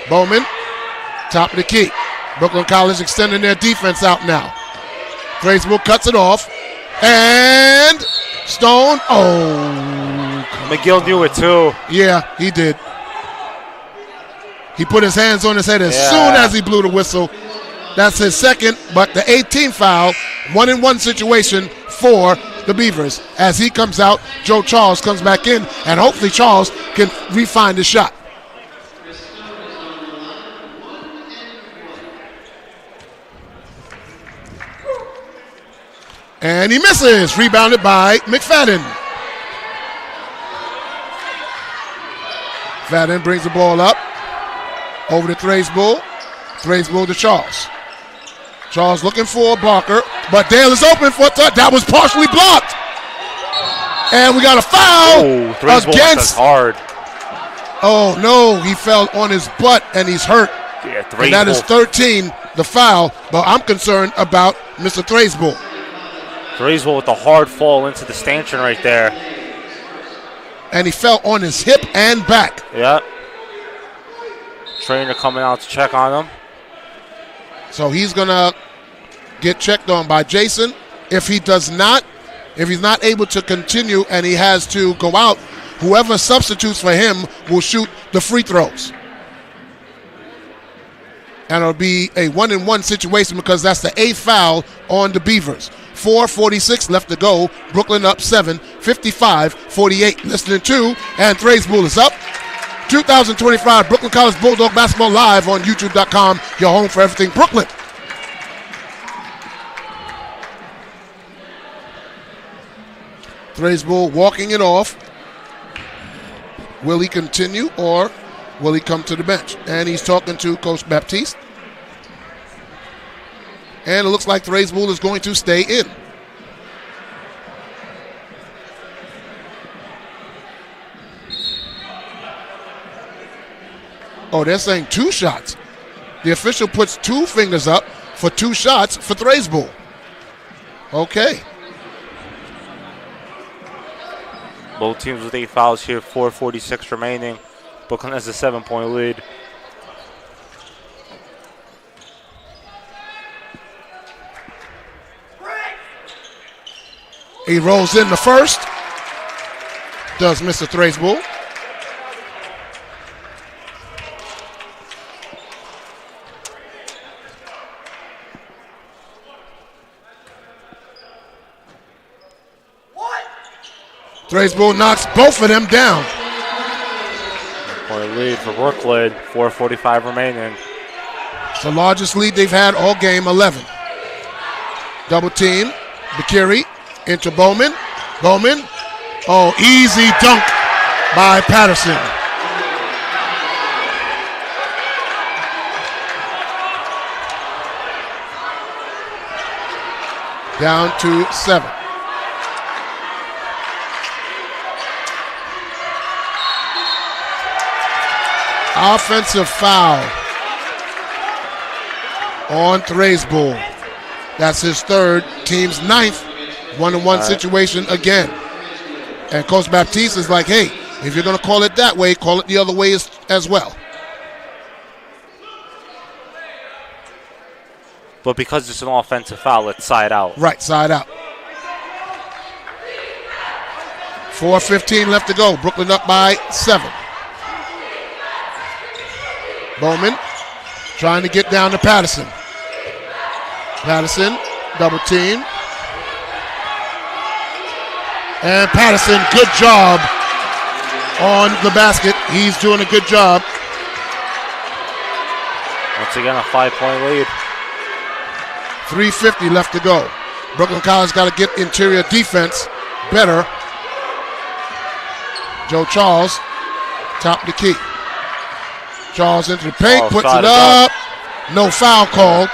Bowman, top of the key. Brooklyn College extending their defense out now. Thrasbull cuts it off. And Stone, McGill knew it too. Yeah, he did. He put his hands on his head as soon as he blew the whistle. That's his second, but the 18th foul. 1-and-1 situation for the Beavers. As he comes out, Joe Charles comes back in, and hopefully Charles can refine the shot. And he misses. Rebounded by McFadden. McFadden brings the ball up. Over to Thrasbull. Thrasbull to Charles. Charles looking for Barker, but Dale is open for a touch. That was partially blocked. And we got a foul against. Hard. Oh, no. He fell on his butt, and he's hurt. Yeah, and that is 13, the foul. But I'm concerned about Mr. Thrasbull. Thrasbull with the hard fall into the stanchion right there. And he fell on his hip and back. Yeah. Trainer coming out to check on him. So he's going to get checked on by Jason. If he's not able to continue and he has to go out, whoever substitutes for him will shoot the free throws. And it'll be a 1-and-1 situation because that's the 8th foul on the Beavers. 4:46 left to go. Brooklyn up 7, 55-48. Listening to, and Thraisbull is up. 2025 Brooklyn College Bulldog Basketball live on YouTube.com, your home for everything Brooklyn. Thraisbull walking it off. Will he continue or will he come to the bench? And he's talking to Coach Baptiste. And it looks like Thraisbull is going to stay in. Oh, they're saying 2 shots. The official puts 2 fingers up for 2 shots for Thraisbull. Okay. Both teams with 8 fouls here, 4:46 remaining. Brooklyn has a 7-point lead. He rolls in the first. Does Mr. Thraisbull. Thraisbull knocks both of them down. Point lead for Brooklyn, 4:45 remaining. It's the largest lead they've had all game, 11. Double team, Bakiri into Bowman. Bowman, oh, easy dunk by Patterson. Down to 7. Offensive foul on Thraisbull. That's his 3rd, team's 9th. 1-on-1 situation again. And Coach Baptiste is like, hey, if you're going to call it that way, call it the other way as well. But because it's an offensive foul, it's side out. Right, side out. 4:15 left to go. Brooklyn up by 7. Bowman trying to get down to Patterson. Patterson, double team. And Patterson, good job on the basket. He's doing a good job. Once again, a 5-point lead. 3:50 left to go. Brooklyn College got to get interior defense better. Joe Charles, top of the key. Charles into the paint, puts it up. No foul called.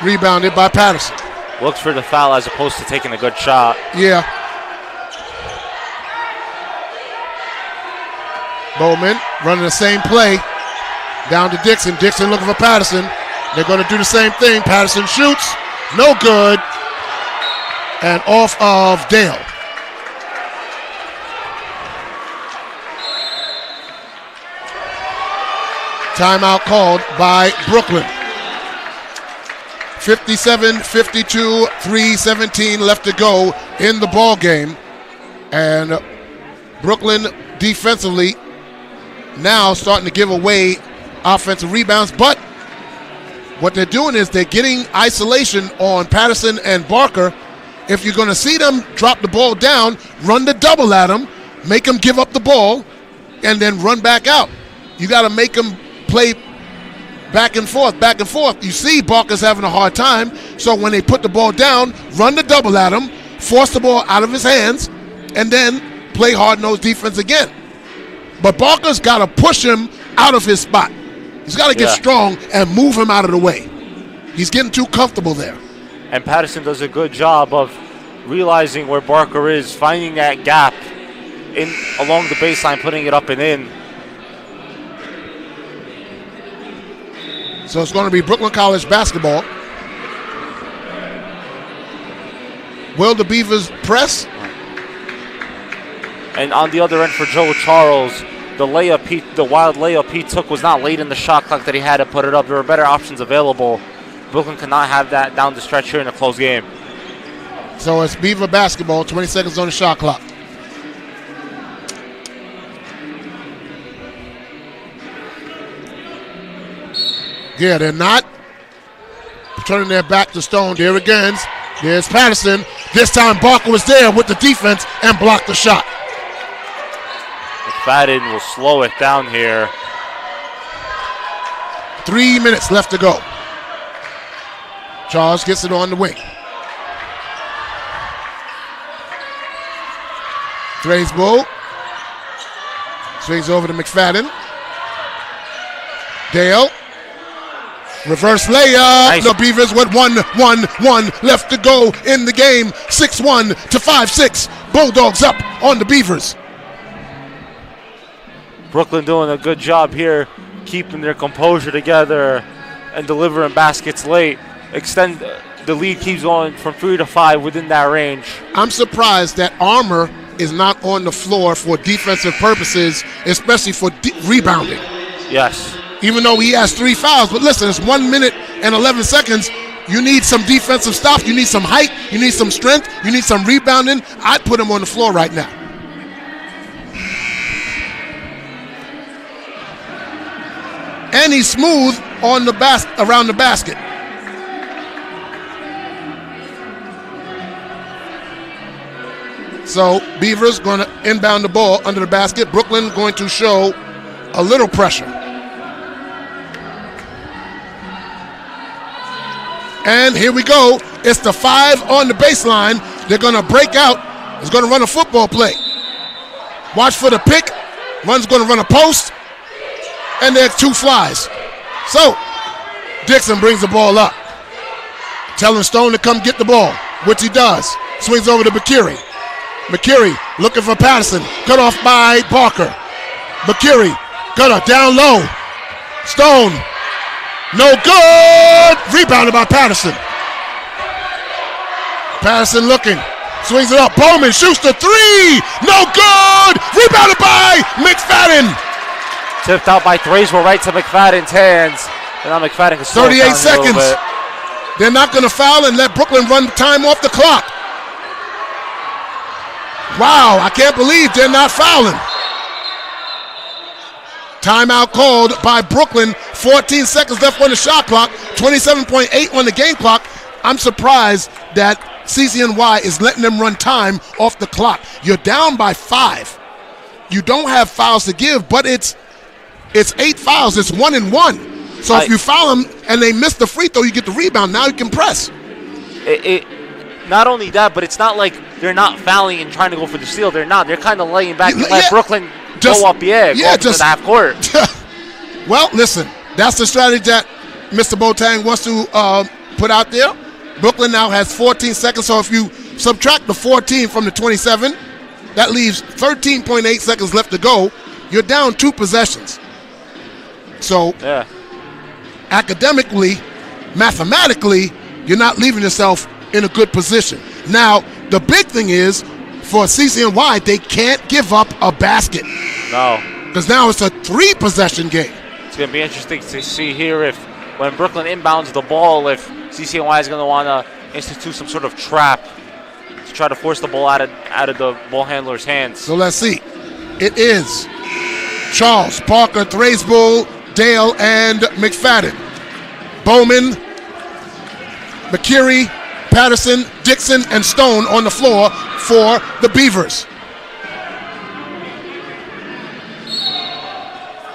Rebounded by Patterson. Looks for the foul as opposed to taking a good shot. Yeah. Bowman running the same play. Down to Dixon. Dixon looking for Patterson. They're going to do the same thing. Patterson shoots. No good. And off of Dale. Timeout called by Brooklyn. 57-52, 3:17 left to go in the ball game. And Brooklyn defensively now starting to give away offensive rebounds. But what they're doing is they're getting isolation on Patterson and Barker. If you're going to see them drop the ball down, run the double at them, make them give up the ball, and then run back out. You got to make them play back and forth, back and forth. You see Barker's having a hard time, so when they put the ball down, run the double at him, force the ball out of his hands, and then play hard-nosed defense again. But Barker's got to push him out of his spot. He's got to get strong and move him out of the way. He's getting too comfortable there. And Patterson does a good job of realizing where Barker is, finding that gap in along the baseline, putting it up and in. So it's going to be Brooklyn College basketball. Will the Beavers press? And on the other end for Joe Charles, the wild layup he took was not late in the shot clock that he had to put it up. There were better options available. Brooklyn could not have that down the stretch here in a close game. So it's Beaver basketball, 20 seconds on the shot clock. Yeah, they're not turning their back to Stone. There again, Here's Patterson. This time Barker was there with the defense and blocked the shot. McFadden will slow it down here. 3 minutes left to go. Charles gets it on the wing. Thraisbull swings over to McFadden. Dale. Reverse layup. Nice. The Beavers with 1-1-1 left to go in the game. 6-1 to 5-6. Bulldogs up on the Beavers. Brooklyn doing a good job here, keeping their composure together and delivering baskets late. The lead keeps going from 3 to 5 within that range. I'm surprised that Armour is not on the floor for defensive purposes, especially for rebounding. Yes. Even though he has 3 fouls. But listen, it's 1 minute and 11 seconds. You need some defensive stuff. You need some height. You need some strength. You need some rebounding. I'd put him on the floor right now. And he's smooth on the around the basket. So Beavers going to inbound the ball under the basket. Brooklyn going to show a little pressure. And here we go. It's the 5 on the baseline. They're going to break out. It's going to run a football play. Watch for the pick. One's going to run a post. And there's 2 flies. So Dixon brings the ball up. Telling Stone to come get the ball, which he does. Swings over to McCurry. McCurry looking for Patterson. Cut off by Barker. McCurry got her down low. Stone. No good. Rebounded by Patterson. Patterson looking. Swings it up. Bowman shoots the 3. No good. Rebounded by McFadden. Tipped out by Thraisbull right to McFadden's hands. And now McFadden can slow it 38 down a little seconds. bit. They're not going to foul and let Brooklyn run time off the clock. Wow, I can't believe they're not fouling. Timeout called by Brooklyn. 14 seconds left on the shot clock. 27.8 on the game clock. I'm surprised that CCNY is letting them run time off the clock. You're down by 5. You don't have fouls to give, but it's 8 fouls. It's 1 and 1. So if you foul them and they miss the free throw, you get the rebound. Now you can press. Not only that, but it's not like they're not fouling and trying to go for the steal. They're not. They're kind of laying back and let Brooklyn go up the edge, go up to the half court. Well, listen, that's the strategy that Mr. Boateng wants to put out there. Brooklyn now has 14 seconds, so if you subtract the 14 from the 27, that leaves 13.8 seconds left to go. You're down 2 possessions. So academically, mathematically, you're not leaving yourself in a good position. Now, the big thing is, for CCNY, they can't give up a basket. No. Because now it's a 3-possession game. It's going to be interesting to see here if, when Brooklyn inbounds the ball, if CCNY is going to want to institute some sort of trap to try to force the ball out of the ball handler's hands. So let's see. It is Charles, Parker, Thraisbull, Dale, and McFadden. Bowman, McCurry, Patterson, Dixon, and Stone on the floor for the Beavers.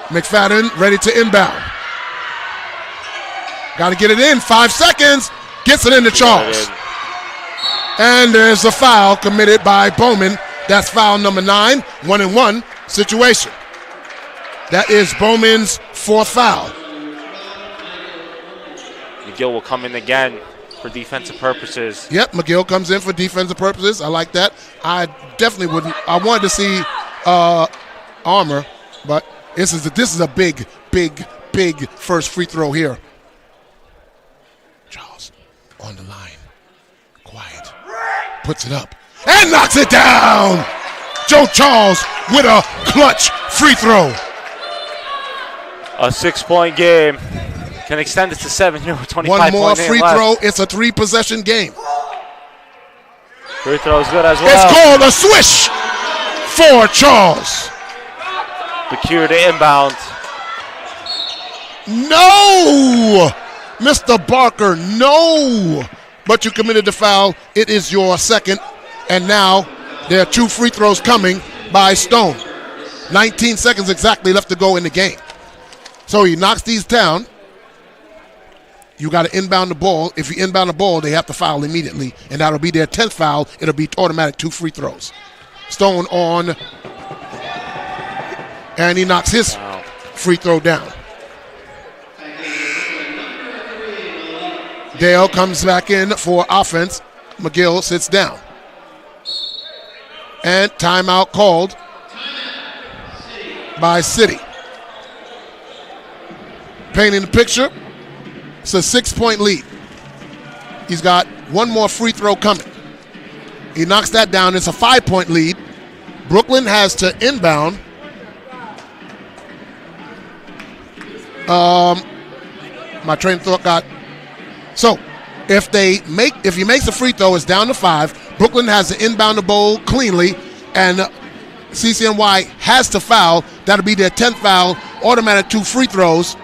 McFadden ready to inbound. Got to get it in. 5 seconds. Gets it into Charles. And there's a foul committed by Bowman. That's foul number 9. 1 and 1 situation. That is Bowman's 4th foul. McGill will come in again for defensive purposes. Yep, McGill comes in for defensive purposes. I like that. I definitely wouldn't. I wanted to see Armour, but this is a big first free throw here. Charles on the line, quiet, puts it up and knocks it down. Joe Charles with a clutch free throw. A 6-point game. Can extend it to 7 here with 25 One more left. free throw. It's a 3-possession game. Free throw is good as well. It's called a swish for Charles. The cue to inbound. No! Mr. Barker, no! but you committed the foul. It is your second, and now there are 2 free throws coming by Stone. 19 seconds exactly left to go in the game. So he knocks these down. You got to inbound the ball. If you inbound the ball, they have to foul immediately, and that'll be their 10th foul. It'll be automatic 2 free throws. Stone on, and he knocks his free throw down. Dale comes back in for offense. McGill sits down. And timeout called by City. Painting the picture, it's a 6-point lead. He's got 1 more free throw coming. He knocks that down. It's a 5-point lead. Brooklyn has to inbound. My train of thought got... So, if he makes a free throw, it's down to 5. Brooklyn has to inbound the ball cleanly, and CCNY has to foul. That'll be their 10th foul, automatic 2 free throws,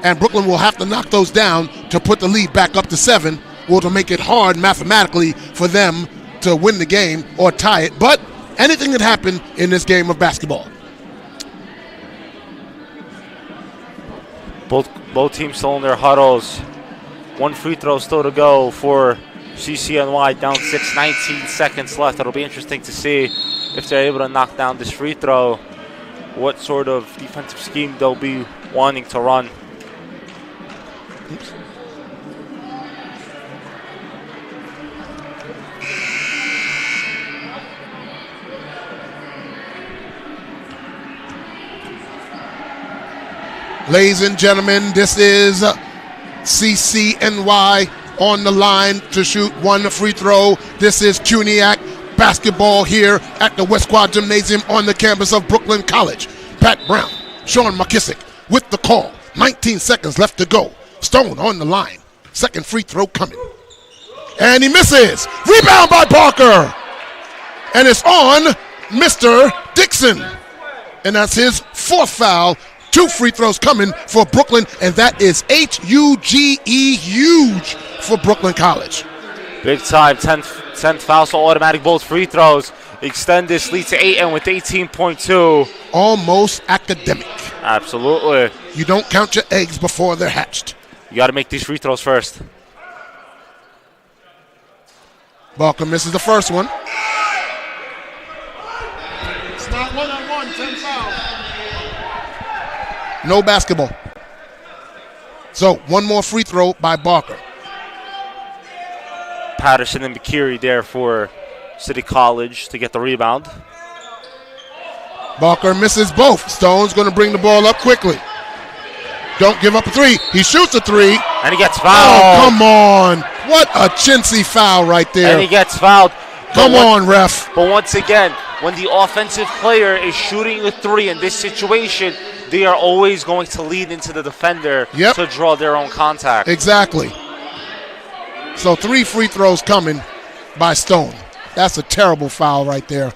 and Brooklyn will have to knock those down to put the lead back up to 7, or to make it hard mathematically for them to win the game or tie it. But anything can happen in this game of basketball. Both teams still in their huddles. 1 free throw still to go for CCNY, down 6, 19 seconds left. It'll be interesting to see if they're able to knock down this free throw, what sort of defensive scheme they'll be wanting to run. Oops. Ladies and gentlemen, this is CCNY on the line to shoot 1 free throw. This is CUNYAC basketball here at the West Quad Gymnasium on the campus of Brooklyn College. Pat Brown, Sean McKissick with the call. 19 seconds left to go. Stone on the line. 2nd free throw coming. And he misses. Rebound by Parker. And it's on Mr. Dixon. And that's his 4th foul. 2 free throws coming for Brooklyn, and that is H-U-G-E, huge for Brooklyn College. Big time, 10th foul, so automatic both free throws. Extend this lead to 8 and with 18.2. Almost academic. Absolutely. You don't count your eggs before they're hatched. You got to make these free throws first. Barker misses the first one. It's not 1-on-1, 10 foul. No basketball. So 1 more free throw by Barker. Patterson and McKeary there for City College to get the rebound. Barker misses both. Stone's going to bring the ball up quickly. Don't give up a 3. He shoots a 3. And he gets fouled. Oh, come on. What a chintzy foul right there. And he gets fouled. Come on, ref. But once again, when the offensive player is shooting a 3 in this situation, they are always going to lead into the defender to draw their own contact. Exactly. So 3 free throws coming by Stone. That's a terrible foul right there.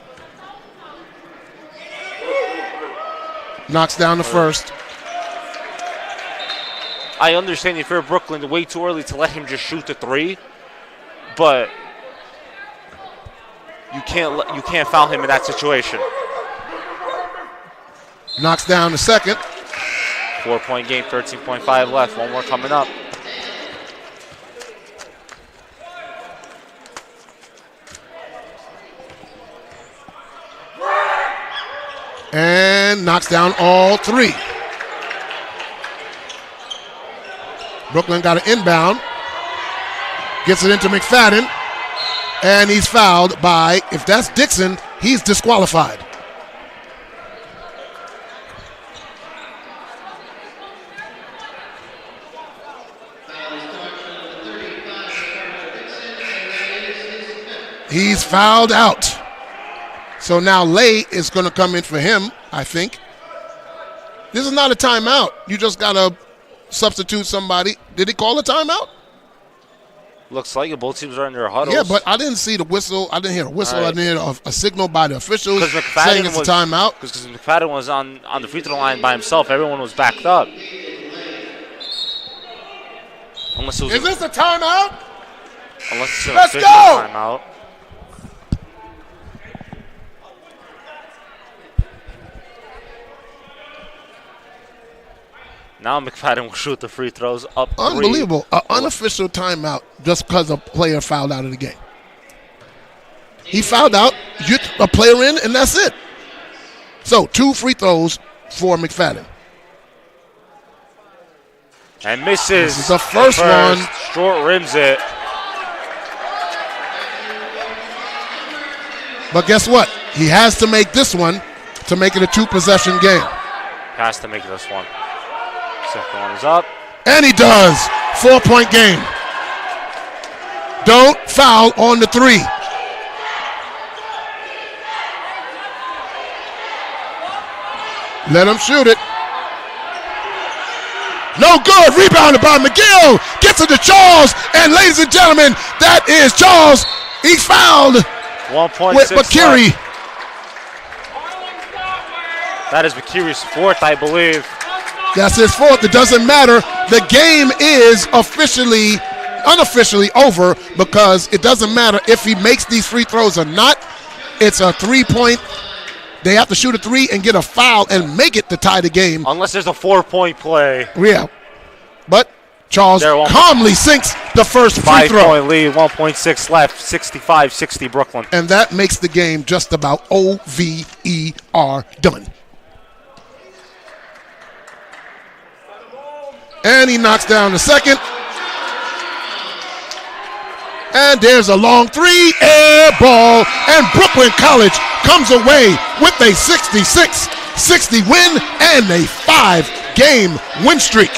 Knocks down the first. I understand if you're Brooklyn, way too early to let him just shoot the 3, but you can't foul him in that situation. Knocks down the second. 4-point game, 13.5 left. 1 more coming up. And knocks down all 3. Brooklyn got an inbound. Gets it into McFadden. And he's fouled by, if that's Dixon, he's disqualified. He's fouled out. So now Lay is going to come in for him, I think. This is not a timeout. You just got to substitute somebody. Did he call a timeout? Looks like it. Both teams are in their huddles. Yeah, but I didn't see the whistle. I didn't hear a whistle. Right. I didn't hear a signal by the officials saying it's a timeout. Because McFadden was on the free throw line by himself. Everyone was backed up. Unless it was is this a timeout? Unless it's an Let's official go! timeout. Now McFadden will shoot the free throws up 3. Unbelievable. An unofficial timeout just because a player fouled out of the game. He fouled out, you get a player in, and that's it. So 2 free throws for McFadden. And misses. This is the first one. Short rims it. But guess what? He has to make this one to make it a 2-possession game. Has to make this one. Second one is up. And he does. 4-point game. Don't foul on the 3. Let him shoot it. No good. Rebounded by McGill. Gets it to Charles. And ladies and gentlemen, that is Charles. He fouled 1.6 with McKinney. That is McKinney's 4th, I believe. That's his 4th. It doesn't matter. The game is unofficially over because it doesn't matter if he makes these free throws or not. It's a 3-point. They have to shoot a 3 and get a foul and make it to tie the game. Unless there's a 4-point play. Yeah. But Charles calmly sinks the first free throw. 5-point lead, 1.6 left, 65-60 Brooklyn. And that makes the game just about over done. And he knocks down the second. And there's a long 3, air ball, and Brooklyn College comes away with a 66-60 win and a 5-game win streak.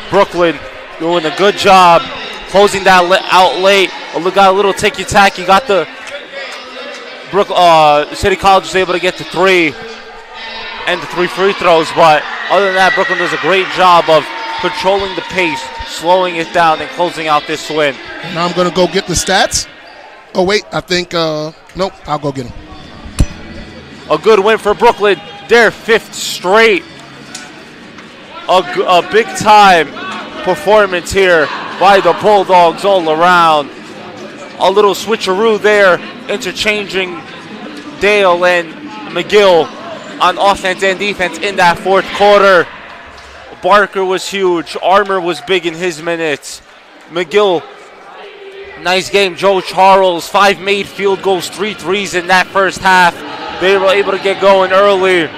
Brooklyn doing a good job closing that out late. Got a little ticky-tacky. Got the City College was able to get the 3 and the 3 free throws, but other than that, Brooklyn does a great job of controlling the pace, slowing it down, and closing out this win. Now I'm going to go get the stats. Oh, wait, I think, nope, I'll go get them. A good win for Brooklyn, their 5th straight. A big-time performance here by the Bulldogs all around. A little switcheroo there, interchanging Dale and McGill on offense and defense in that 4th quarter. Barker was huge. Armour was big in his minutes. McGill, nice game. Joe Charles, 5 made field goals, 3 threes in that first half. They were able to get going early.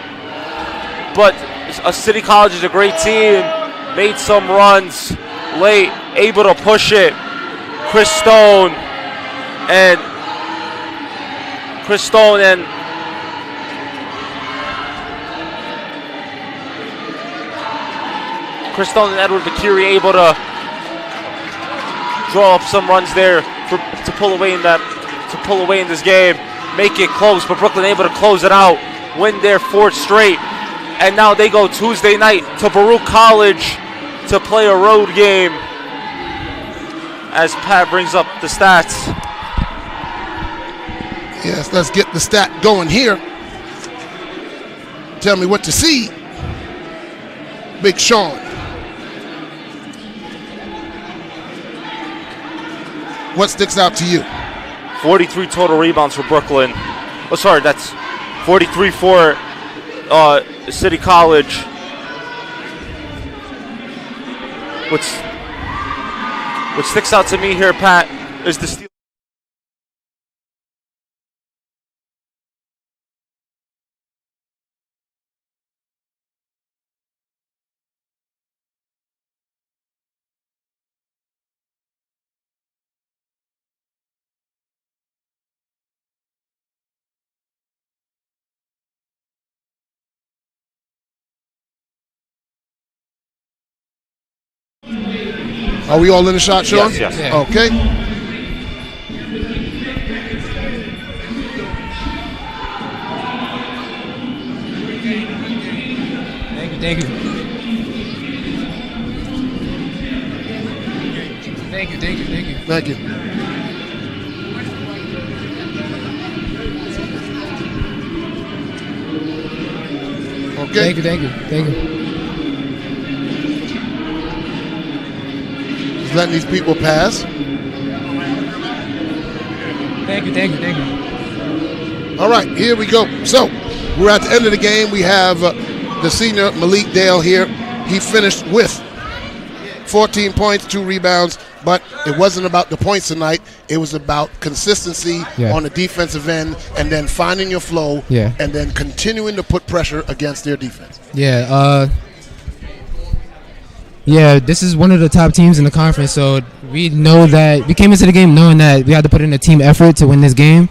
But City College is a great team. Made some runs late, able to push it. Chris Stone and Edward McKinney able to draw up some runs there to pull away in this game, make it close. But Brooklyn able to close it out, win their 4th straight, and now they go Tuesday night to Baruch College to play a road game. As Pat brings up the stats. Yes, let's get the stat going here. Tell me what you see, Big Sean. What sticks out to you? 43 total rebounds for Brooklyn. Oh, sorry, that's 43 for City College. What sticks out to me here, Pat, is the steal. Are we all in the shot, Sean? Yes. Yeah. Okay. Thank you. Thank you. Okay. Thank you. Just letting these people pass. Thank you. All right, here we go. So we're at the end of the game. We have the senior Malik Dale here. He finished with 14 points, 2 rebounds, but it wasn't about the points tonight. It was about consistency on the defensive end and then finding your flow and then continuing to put pressure against their defense. This is one of the top teams in the conference, so we know that we came into the game knowing that we had to put in a team effort to win this game.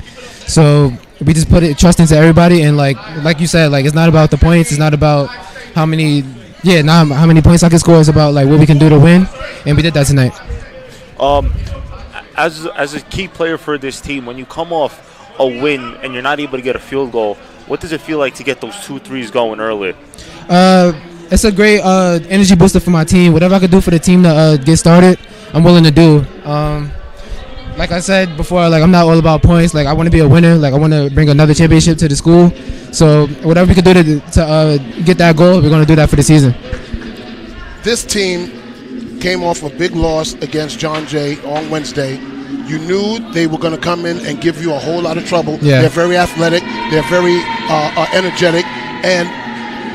So we just trust into everybody, and like you said, it's not about the points, it's not about how many points I can score, it's about what we can do to win, and we did that tonight. As a key player for this team, when you come off a win and you're not able to get a field goal, what does it feel like to get those 2 threes going early? It's a great energy booster for my team. Whatever I could do for the team to get started, I'm willing to do. Like I said before, I'm not all about points. I want to be a winner. I want to bring another championship to the school. So whatever we could do to get that goal, we're going to do that for the season. This team came off a big loss against John Jay on Wednesday. You knew they were going to come in and give you a whole lot of trouble. Yeah. They're very athletic. They're very energetic. And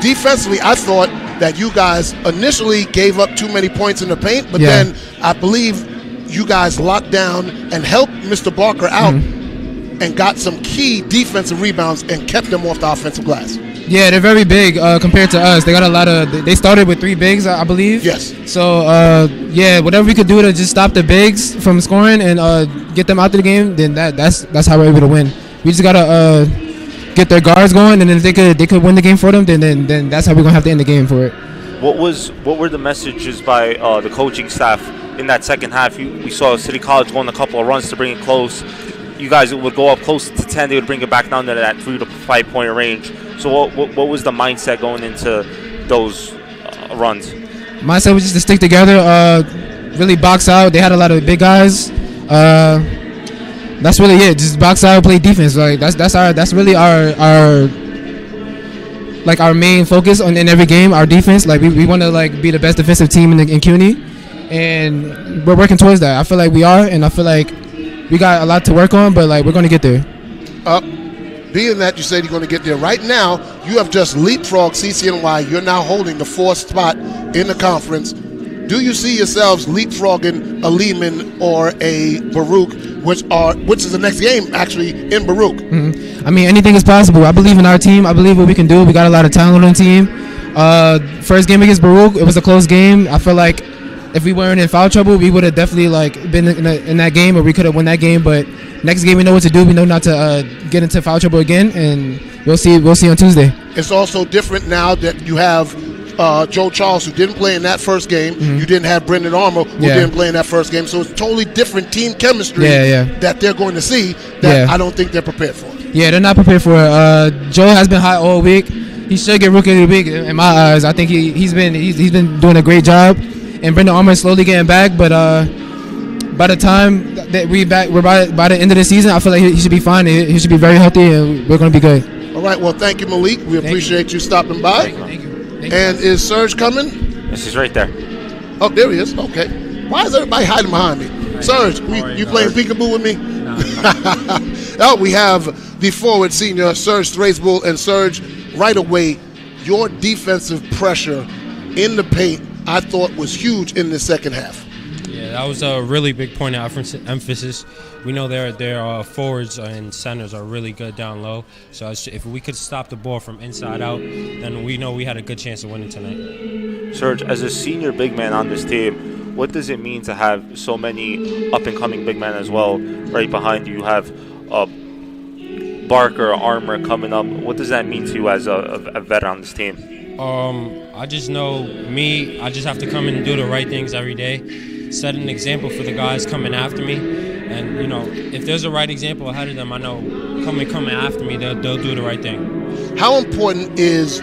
defensively, I thought that you guys initially gave up too many points in the paint, but then I believe you guys locked down and helped Mr. Barker out and got some key defensive rebounds and kept them off the offensive glass. Yeah, they're very big compared to us. They got a lot of. They started with 3 bigs, I believe. Yes. So whatever we could do to just stop the bigs from scoring and get them out of the game, then that's how we're able to win. We just gotta get their guards going, and then if they could win the game for them, then that's how we're gonna have to end the game for it. What were the messages by the coaching staff in that second half? We saw City College go on a couple of runs to bring it close. You guys would go up close to 10. They would bring it back down to that 3 to 5 point range. So what was the mindset going into those runs? Mindset was just to stick together, really box out. They had a lot of big guys. That's really it. Just box out, play defense. That's really our main focus in every game. Our defense. We want to be the best defensive team in CUNY, and we're working towards that. I feel like we are, and I feel like we got a lot to work on, but we're going to get there. Being that you said you're going to get there, right now you have just leapfrogged CCNY. You're now holding the 4th spot in the conference. Do you see yourselves leapfrogging a Lehman or a Baruch, which is the next game actually in Baruch? I mean, anything is possible. I believe in our team. I believe what we can do. We got a lot of talent on the team. First game against Baruch, it was a close game. I feel like if we weren't in foul trouble, we would have definitely been in that game, or we could have won that game. But next game, we know what to do. We know not to get into foul trouble again, and we'll see on Tuesday. It's also different now that you have Joe Charles, who didn't play in that first game. You didn't have Brendan Armour, who didn't play in that first game. So it's totally different team chemistry that they're going to see that I don't think they're prepared for. Yeah, they're not prepared for it. Joe has been hot all week. He should get Rookie of the Week in my eyes. I think he's been doing a great job. And Brendan Armour is slowly getting back, but by the time that we're by the end of the season, I feel like he should be fine. He should be very healthy, and we're going to be good. All right. Well, thank you, Malik. We appreciate you stopping by. Thank you. And is Serge coming? Yes, he's right there. Oh, there he is. Okay. Why is everybody hiding behind me? Serge, you playing peekaboo with me? No. We have the forward senior, Serge Thraisbull. And Serge, right away, your defensive pressure in the paint, I thought, was huge in the second half. Yeah, that was a really big point of emphasis. We know their forwards and centers are really good down low. So if we could stop the ball from inside out, then we know we had a good chance of winning tonight. Serge, as a senior big man on this team, what does it mean to have so many up-and-coming big men as well right behind you? You have Barker, Armour coming up. What does that mean to you as a veteran on this team? I just know I just have to come in and do the right things every day, set an example for the guys coming after me, and if there's a right example ahead of them, I know coming after me, they'll do the right thing. How important is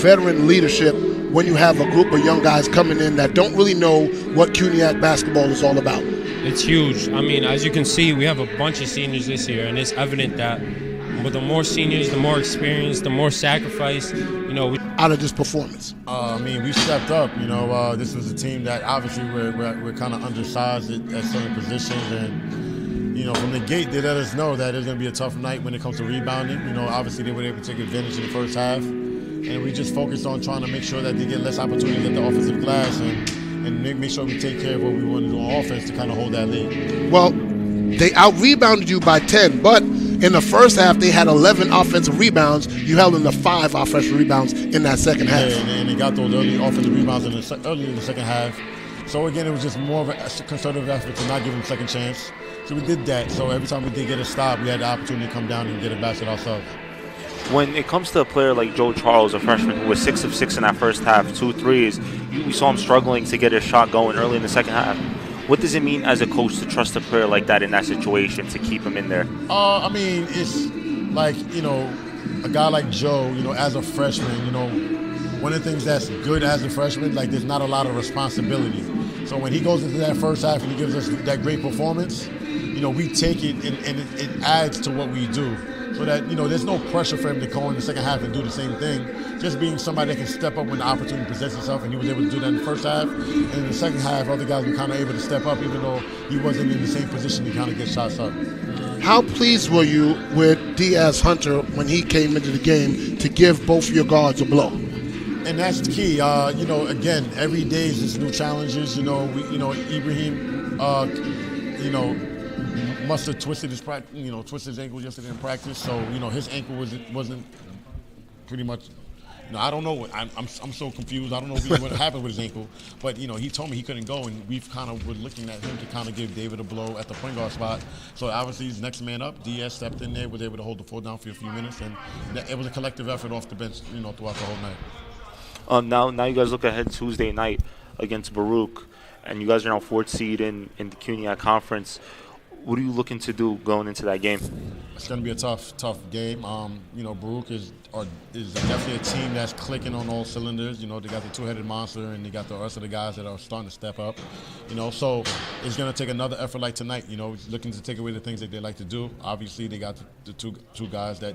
veteran leadership when you have a group of young guys coming in that don't really know what CUNYAC basketball is all about? It's huge. I mean, as you can see, we have a bunch of seniors this year, and it's evident that with the more seniors, the more experience, the more sacrifice, out of this performance? I mean, we stepped up. This was a team that obviously we're kind of undersized at certain positions, and from the gate they let us know that it's going to be a tough night when it comes to rebounding. Obviously they were able to take advantage in the first half, and we just focused on trying to make sure that they get less opportunities at the offensive glass and make sure we take care of what we want to do on offense to kind of hold that lead. Well, they out-rebounded you by 10, but in the first half, they had 11 offensive rebounds. You held them to 5 offensive rebounds in that second half. Yeah, and they got those early offensive rebounds early in the second half. So, again, it was just more of a concerted effort to not give them a second chance. So we did that. So every time we did get a stop, we had the opportunity to come down and get a basket ourselves. When it comes to a player like Joe Charles, a freshman who was 6 of 6 in that first half, 2 threes, we saw him struggling to get his shot going early in the second half. What does it mean as a coach to trust a player like that in that situation to keep him in there? I mean, it's like, a guy like Joe, as a freshman, one of the things that's good as a freshman, like there's not a lot of responsibility. So when he goes into that first half and he gives us that great performance, we take it and it adds to what we do. So that, there's no pressure for him to go in the second half and do the same thing. Just being somebody that can step up when the opportunity presents itself, and he was able to do that in the first half. And in the second half, other guys were kind of able to step up, even though he wasn't in the same position to kind of get shots up. How pleased were you with Diaz Hunter when he came into the game to give both your guards a blow? And that's the key. Again, every day is just new challenges. Ibrahim, must have twisted his ankle yesterday in practice. So his ankle wasn't pretty much. I don't know. I'm so confused. I don't know what happened with his ankle. But he told me he couldn't go, and we've kind of were looking at him to kind of give David a blow at the point guard spot. So obviously he's next man up. Diaz stepped in there, was able to hold the fort down for a few minutes, and it was a collective effort off the bench, throughout the whole night. Now you guys look ahead Tuesday night against Baruch, and you guys are now 4th seed in the CUNYAC conference. What are you looking to do going into that game? It's going to be a tough game. Baruch is definitely a team that's clicking on all cylinders. They got the two-headed monster, and they got the rest of the guys that are starting to step up. So it's going to take another effort like tonight. Looking to take away the things that they like to do. Obviously, they got the two guys that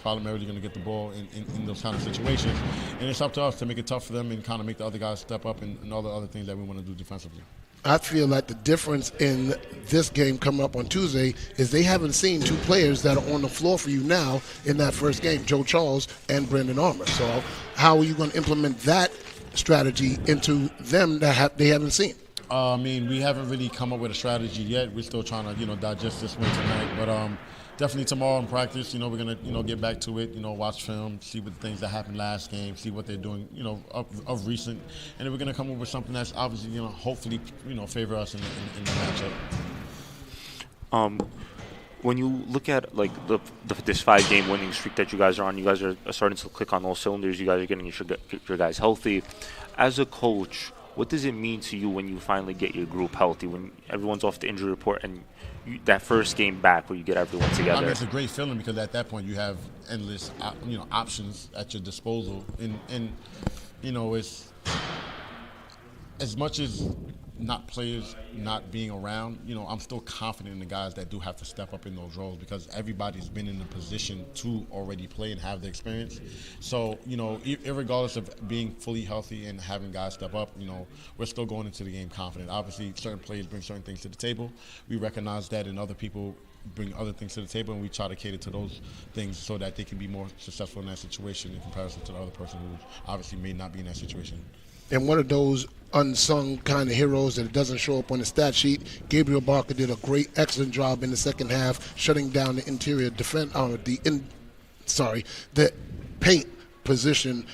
primarily going to get the ball in those kind of situations, and it's up to us to make it tough for them and kind of make the other guys step up and all the other things that we want to do defensively. I feel like the difference in this game coming up on Tuesday is they haven't seen 2 players that are on the floor for you now in that first game, Joe Charles and Brendan Armour. So how are you going to implement that strategy into them that they haven't seen? We haven't really come up with a strategy yet. We're still trying to, digest this one tonight. But definitely tomorrow in practice, we're going to, get back to it, watch film, see what things that happened last game, see what they're doing, of recent. And then we're going to come up with something that's obviously, hopefully, favor us in the matchup. When you look at this 5-game winning streak that you guys are on, you guys are starting to click on all cylinders. You guys are getting your guys healthy. As a coach, what does it mean to you when you finally get your group healthy, when everyone's off the injury report and that first game back where you get everyone together? It's a great feeling because at that point you have endless, options at your disposal, and it's as much as not players not being around. I'm still confident in the guys that do have to step up in those roles because everybody's been in a position to already play and have the experience. So, irregardless of being fully healthy and having guys step up, we're still going into the game confident. Obviously, certain players bring certain things to the table. We recognize that, and other people bring other things to the table, and we try to cater to those things so that they can be more successful in that situation in comparison to the other person who obviously may not be in that situation. And one of those unsung kind of heroes that doesn't show up on the stat sheet, Gabriel Barker did a excellent job in the second half, shutting down the interior the paint position.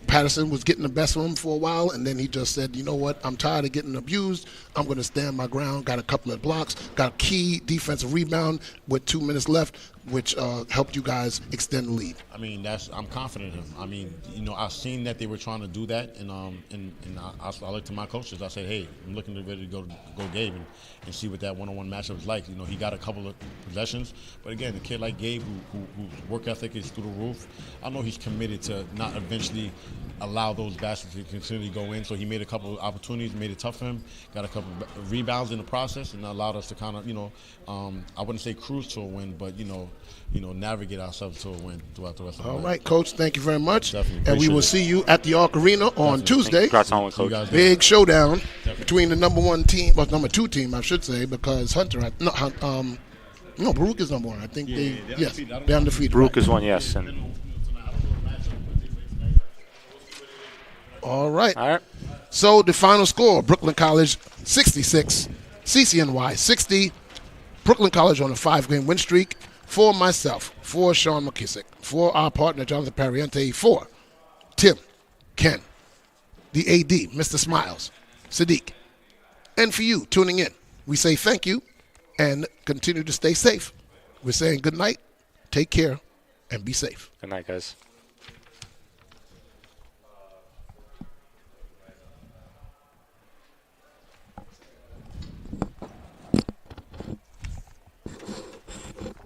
Patterson was getting the best of him for a while, and then he just said, you know what, I'm tired of getting abused. I'm going to stand my ground. Got a couple of blocks, got a key defensive rebound with 2 minutes left, which helped you guys extend the lead. I'm confident in him. I've seen that they were trying to do that, and I looked to my coaches. I said, hey, I'm looking ready to go Gabe and see what that one-on-one matchup is like. He got a couple of possessions, but again, a kid like Gabe whose work ethic is through the roof, I know he's committed to not eventually – allow those baskets to continually go in. So he made a couple of opportunities, made it tough for him, got a couple of rebounds in the process, and allowed us to kind of, I wouldn't say cruise to a win, but, navigate ourselves to a win throughout the rest of the night. All right, Coach, thank you very much. Definitely. And we will see you at the Arc Arena on Tuesday. Congrats on one, See you Coach. guys Big showdown between the number 1 team, or number 2 team, I should say, because Hunter, no, Baruch is number 1. I think they're undefeated. Baruch right. is one, yes. And All right. all right. So the final score, Brooklyn College 66, CCNY 60. Brooklyn College on a 5-game win streak. For myself, for Sean McKissick, for our partner Jonathan Pariente, for Tim, Ken, the AD, Mr. Smiles, Sadiq, and for you tuning in. We say thank you and continue to stay safe. We're saying good night, take care, and be safe. Good night, guys.